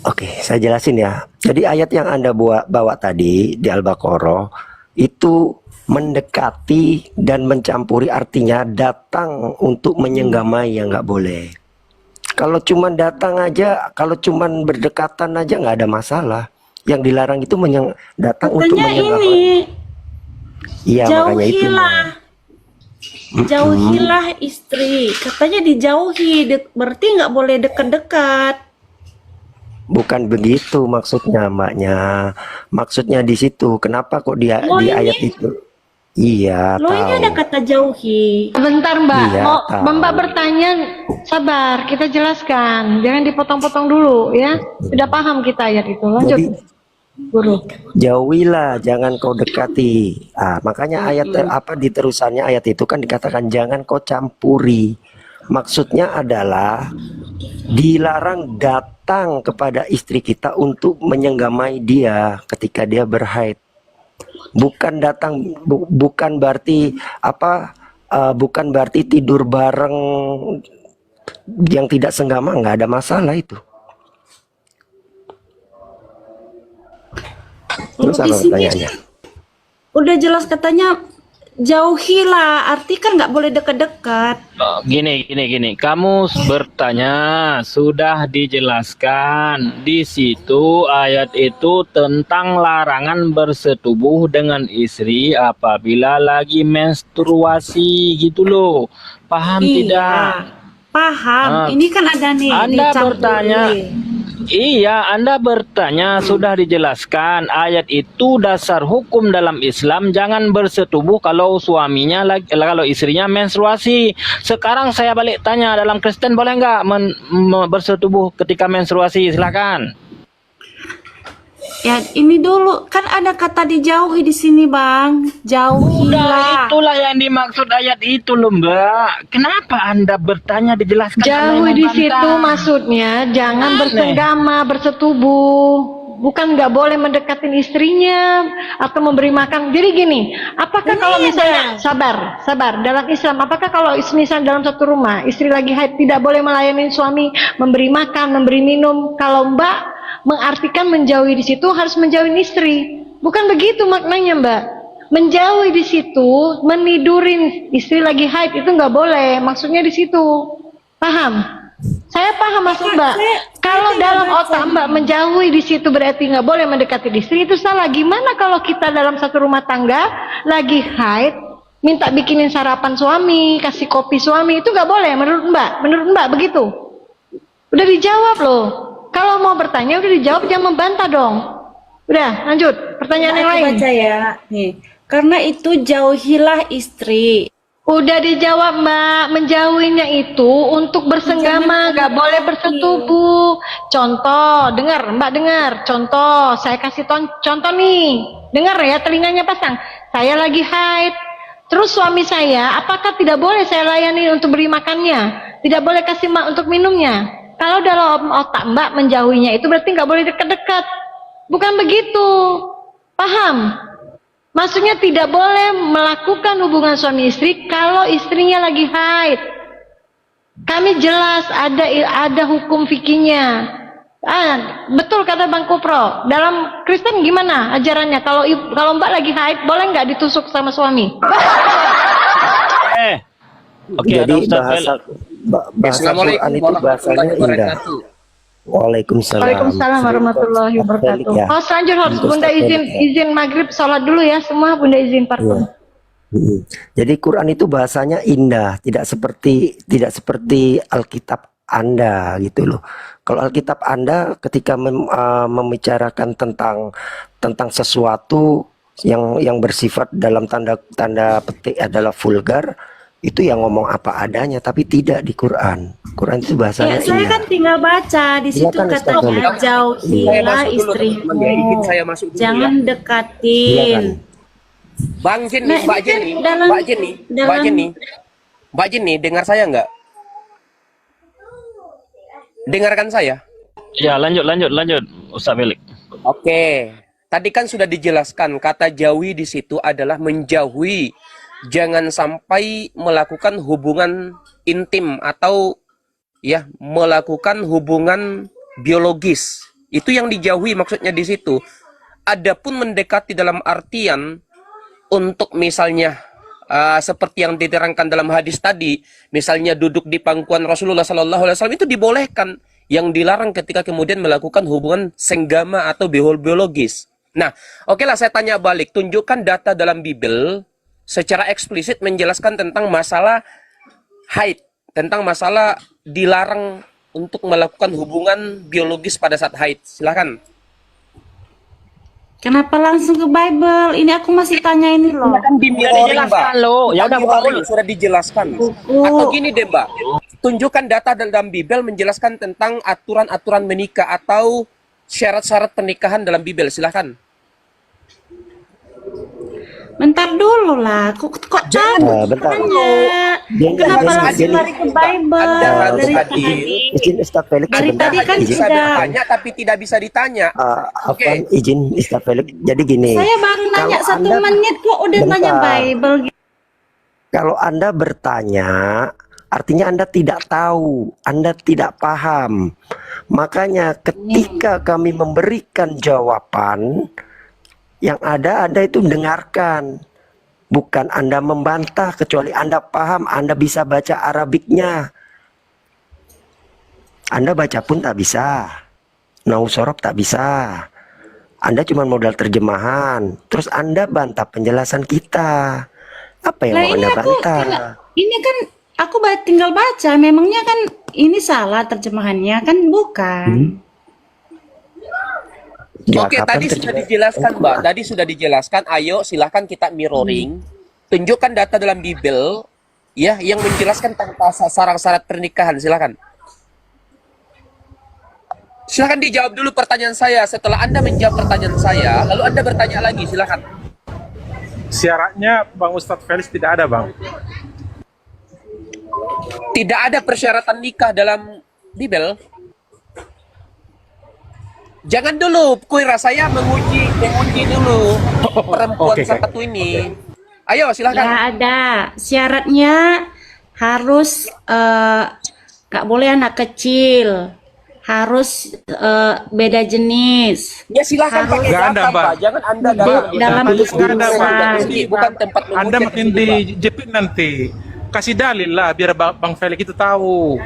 Oke, saya jelasin ya. Jadi ayat yang Anda bawa tadi di Al-Baqarah itu mendekati dan mencampuri, artinya datang untuk menyenggamai yang nggak boleh. Kalau cuman datang aja, kalau cuman berdekatan aja nggak ada masalah. Yang dilarang itu datang untuk menyenggamai. Iya, makanya itu. Jauhilah istri. Katanya dijauhi, berarti nggak boleh dekat-dekat. Bukan begitu maksudnya, mbaknya. Maksudnya di situ. Kenapa kok dia Loh, di ini- ayat itu? Iya, Loh, ini ada tahu. kata jauhi. Bentar Mbak, Iya, mau tahu. Mbak bertanya, sabar, kita jelaskan, jangan dipotong-potong dulu ya. Sudah paham kita ayat itu, lanjut. Jadi Guru. jauhilah, jangan kau dekati. Makanya ayat apa di terusannya ayat itu kan dikatakan jangan kau campuri. Maksudnya adalah dilarang datang kepada istri kita untuk menyenggamai dia ketika dia berhaid. Bukan datang, bukan berarti apa? Bukan berarti tidur bareng yang tidak senggama, nggak ada masalah itu. Terus Kalau di apa sini pertanyaannya? udah jelas katanya jauhilah, arti kan nggak boleh dekat-dekat. Gini. Kamu bertanya, sudah dijelaskan di situ ayat itu tentang larangan bersetubuh dengan istri apabila lagi menstruasi gitu loh. Paham tidak? Paham. Ini kan ada nih Anda dicampuri. bertanya, iya, Anda bertanya sudah dijelaskan ayat itu dasar hukum dalam Islam jangan bersetubuh kalau suaminya kalau istrinya menstruasi. Sekarang saya balik tanya dalam Kristen boleh nggak bersetubuh ketika menstruasi? Silakan. Ya, ini dulu kan ada kata dijauhi di sini, Bang. Jauhilah. Itulah yang dimaksud ayat itu loh, Mbak. Kenapa Anda bertanya dijelaskan? Jauhi di situ maksudnya jangan bersenggama, bersetubuh. Bukan nggak boleh mendekatin istrinya atau memberi makan. Jadi gini, apakah kalau misalnya sabar dalam Islam, apakah kalau misalnya dalam satu rumah istri lagi haid tidak boleh melayani suami, memberi makan, memberi minum? Kalau Mbak mengartikan menjauhi di situ harus menjauhi istri, bukan begitu maknanya Mbak. Menjauhi di situ, menidurin istri lagi haid itu nggak boleh. Maksudnya di situ, paham? Saya paham maksud Mbak. Kalau dalam otak Mbak menjauhi di situ berarti nggak boleh mendekati istri, itu salah. Gimana kalau kita dalam satu rumah tangga lagi haid, minta bikinin sarapan suami, kasih kopi suami, itu nggak boleh menurut Mbak? Menurut Mbak begitu? Udah dijawab loh. Kalau mau bertanya udah dijawab, jangan membantah dong. Udah, lanjut. Pertanyaan yang Aku lain. baca ya. Nih, karena itu jauhilah istri. Udah dijawab Mbak, menjauhinya itu untuk bersenggama, nggak boleh bersetubuh. Contoh, dengar Mbak, dengar. Contoh, saya kasih contoh nih. Dengar ya, telinganya pasang. Saya lagi haid. Terus suami saya, apakah tidak boleh saya layani untuk beri makannya? Tidak boleh kasih untuk minumnya? Kalau dalam otak Mbak menjauhinya itu berarti nggak boleh dekat-dekat. Bukan begitu. Paham? Maksudnya tidak boleh melakukan hubungan suami istri kalau istrinya lagi haid. Kami jelas ada hukum fikihnya. Betul kata Bang Kupro. Dalam Kristen gimana ajarannya? Kalau Mbak lagi haid boleh nggak ditusuk sama suami? Oke, ada Jadi Ustaz bahasa Quran itu bahasanya indah. Waalaikumsalam. Waalaikumsalam warahmatullahi wabarakatuh. Ya. Oh, selanjutnya harus Untuk Bunda Ustaz izin maghrib sholat dulu ya semua. Bunda izin parfum. Jadi Quran itu bahasanya indah, tidak seperti Alkitab Anda gitu loh. Kalau Alkitab Anda ketika membicarakan tentang sesuatu yang bersifat dalam tanda petik adalah vulgar, itu yang ngomong apa adanya, tapi tidak di Quran. Quran itu bahasanya Ya, saya indah. kan tinggal baca di situ Silakan, Ustaz katanya Khalid. jauhilah istrimu. Jangan dekatin. Bang Jenny, Nah, Mbak ini kan Jenny, dalam- Mbak Jenny, Mbak dalam- Jenny, Mbak Jenny, dengar saya nggak? Dengarkan saya. Ya, lanjut Ustaz Felix. Oke, tadi kan sudah dijelaskan kata jauhi di situ adalah menjauhi, jangan sampai melakukan hubungan intim atau ya melakukan hubungan biologis. Itu yang dijauhi maksudnya di situ. Adapun mendekati dalam artian untuk misalnya seperti yang diterangkan dalam hadis tadi, misalnya duduk di pangkuan Rasulullah SAW itu dibolehkan. Yang dilarang ketika kemudian melakukan hubungan senggama atau biologis. Nah, oke lah saya tanya balik, tunjukkan data dalam Bible secara eksplisit menjelaskan tentang masalah haid, tentang masalah dilarang untuk melakukan hubungan biologis pada saat haid. Silakan. Kenapa langsung ke Bible? Ini aku masih tanya ini loh. Kan di mirroring, Mbak. Ya udah buka dulu. Sudah dijelaskan. Buku. Atau gini deh, Mbak. Tunjukkan data dalam Bible menjelaskan tentang aturan-aturan menikah atau syarat-syarat pernikahan dalam Bible. Silakan. Bentar dulu lah, kok tahu? bentar. Kenapa langsung lari ke Bible? Anda harus Dari hadir. tadi, Izin Ustaz Felix dari sebentar. tadi kan Bisa sudah. bertanya tapi tidak bisa ditanya. Apa izin Ustaz Felix. Jadi gini. Saya baru nanya kalau 1 Anda- menit kok udah nanya Bentar. Bible. Kalau Anda bertanya, artinya Anda tidak tahu, Anda tidak paham. Makanya ketika kami memberikan jawaban, yang ada Anda itu mendengarkan. Bukan Anda membantah, kecuali Anda paham, Anda bisa baca Arabiknya. Anda baca pun tak bisa. Nahwu sorof tak bisa. Anda cuma modal terjemahan. Terus Anda bantah penjelasan kita. Apa yang Lah mau ini Anda aku bantah? ini kan aku tinggal baca. Memangnya kan ini salah terjemahannya kan bukan? Ya, Oke, kapan tadi sudah terjemahan? dijelaskan, Mbak. Tadi sudah dijelaskan. Ayo, silahkan kita mirroring. Tunjukkan data dalam Bible, ya, yang menjelaskan tentang syarat-syarat pernikahan. Silahkan. Silahkan dijawab dulu pertanyaan saya. Setelah Anda menjawab pertanyaan saya, lalu Anda bertanya lagi. Silahkan. Syaratnya Bang Ustadz Felix tidak ada, Bang. Tidak ada persyaratan nikah dalam Bible. Jangan dulu, Kuira, saya menguji dulu perempuan Oke, satu ini. Ayo, silahkan. Ya ada syaratnya harus nggak boleh anak kecil, harus beda jenis. Ya silahkan Harus- pakai Nggak ada, data, Mbak. Mbak. Jangan Anda dalam diskusi. Ini bukan tempat Anda menguji. makin dijepit nanti. Kasih dalil lah biar Bang Felix itu tahu.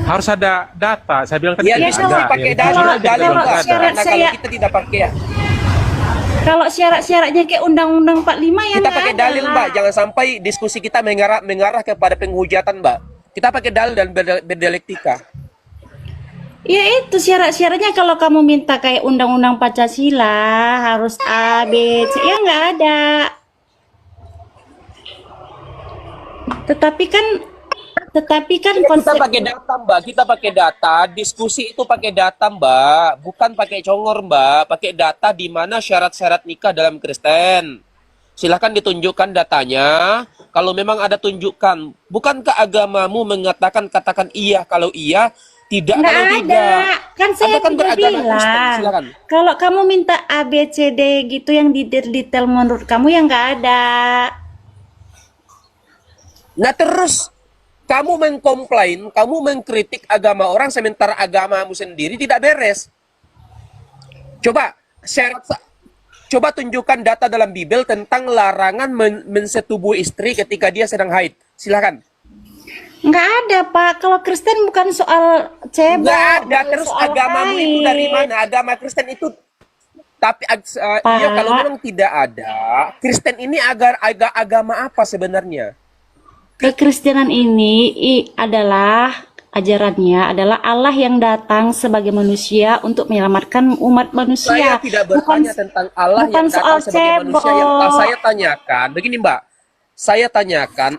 Harus ada data. Saya bilang tadi Ya, tidak diskusi ada. pakai Ya, data, jujur aja dalil, bilang Mbak. nggak ada. Syarat Karena kalau saya- kita tidak pakai ya. Kalau syarat-syaratnya kayak Undang-Undang 45 ya Kita nggak pakai ada dalil, lah. Mbak. Jangan sampai diskusi kita mengarah kepada penghujatan, Mbak. Kita pakai dalil dan berdialektika. Ya itu syarat-syaratnya kalau kamu minta kayak Undang-Undang Pancasila harus A, B, C, ya nggak ada. Tetapi kan Kita konsep pakai data, Mbak. Kita pakai data. Diskusi itu pakai data, Mbak. Bukan pakai congor, Mbak. Pakai data di mana syarat-syarat nikah dalam Kristen. Silahkan ditunjukkan datanya. Kalau memang ada tunjukkan. Bukankah agamamu mengatakan katakan iya kalau iya, tidak nggak kalau ada. tidak? Kan saya Anda kan juga beragama Kristen. bilang. Silakan. Kalau kamu minta A, B, C, D gitu yang detail menurut kamu yang nggak ada. Nah terus kamu mengkomplain, kamu mengkritik agama orang sementara agamamu sendiri tidak beres. Coba tunjukkan data dalam Bible tentang larangan mensetubuhi istri ketika dia sedang haid. Silakan. Nggak ada, Pak. Kalau Kristen bukan soal cebok. Nggak ada. bukan Terus soal agamamu itu haid. dari mana? Agama Kristen itu tapi iya kalau memang tidak ada, Kristen ini agama apa sebenarnya? Kekristenan ini adalah ajarannya adalah Allah yang datang sebagai manusia untuk menyelamatkan umat manusia. Saya tidak bertanya tentang Allah bukan yang soal datang sebagai manusia. Yang cebok. saya tanyakan, begini Mbak, saya tanyakan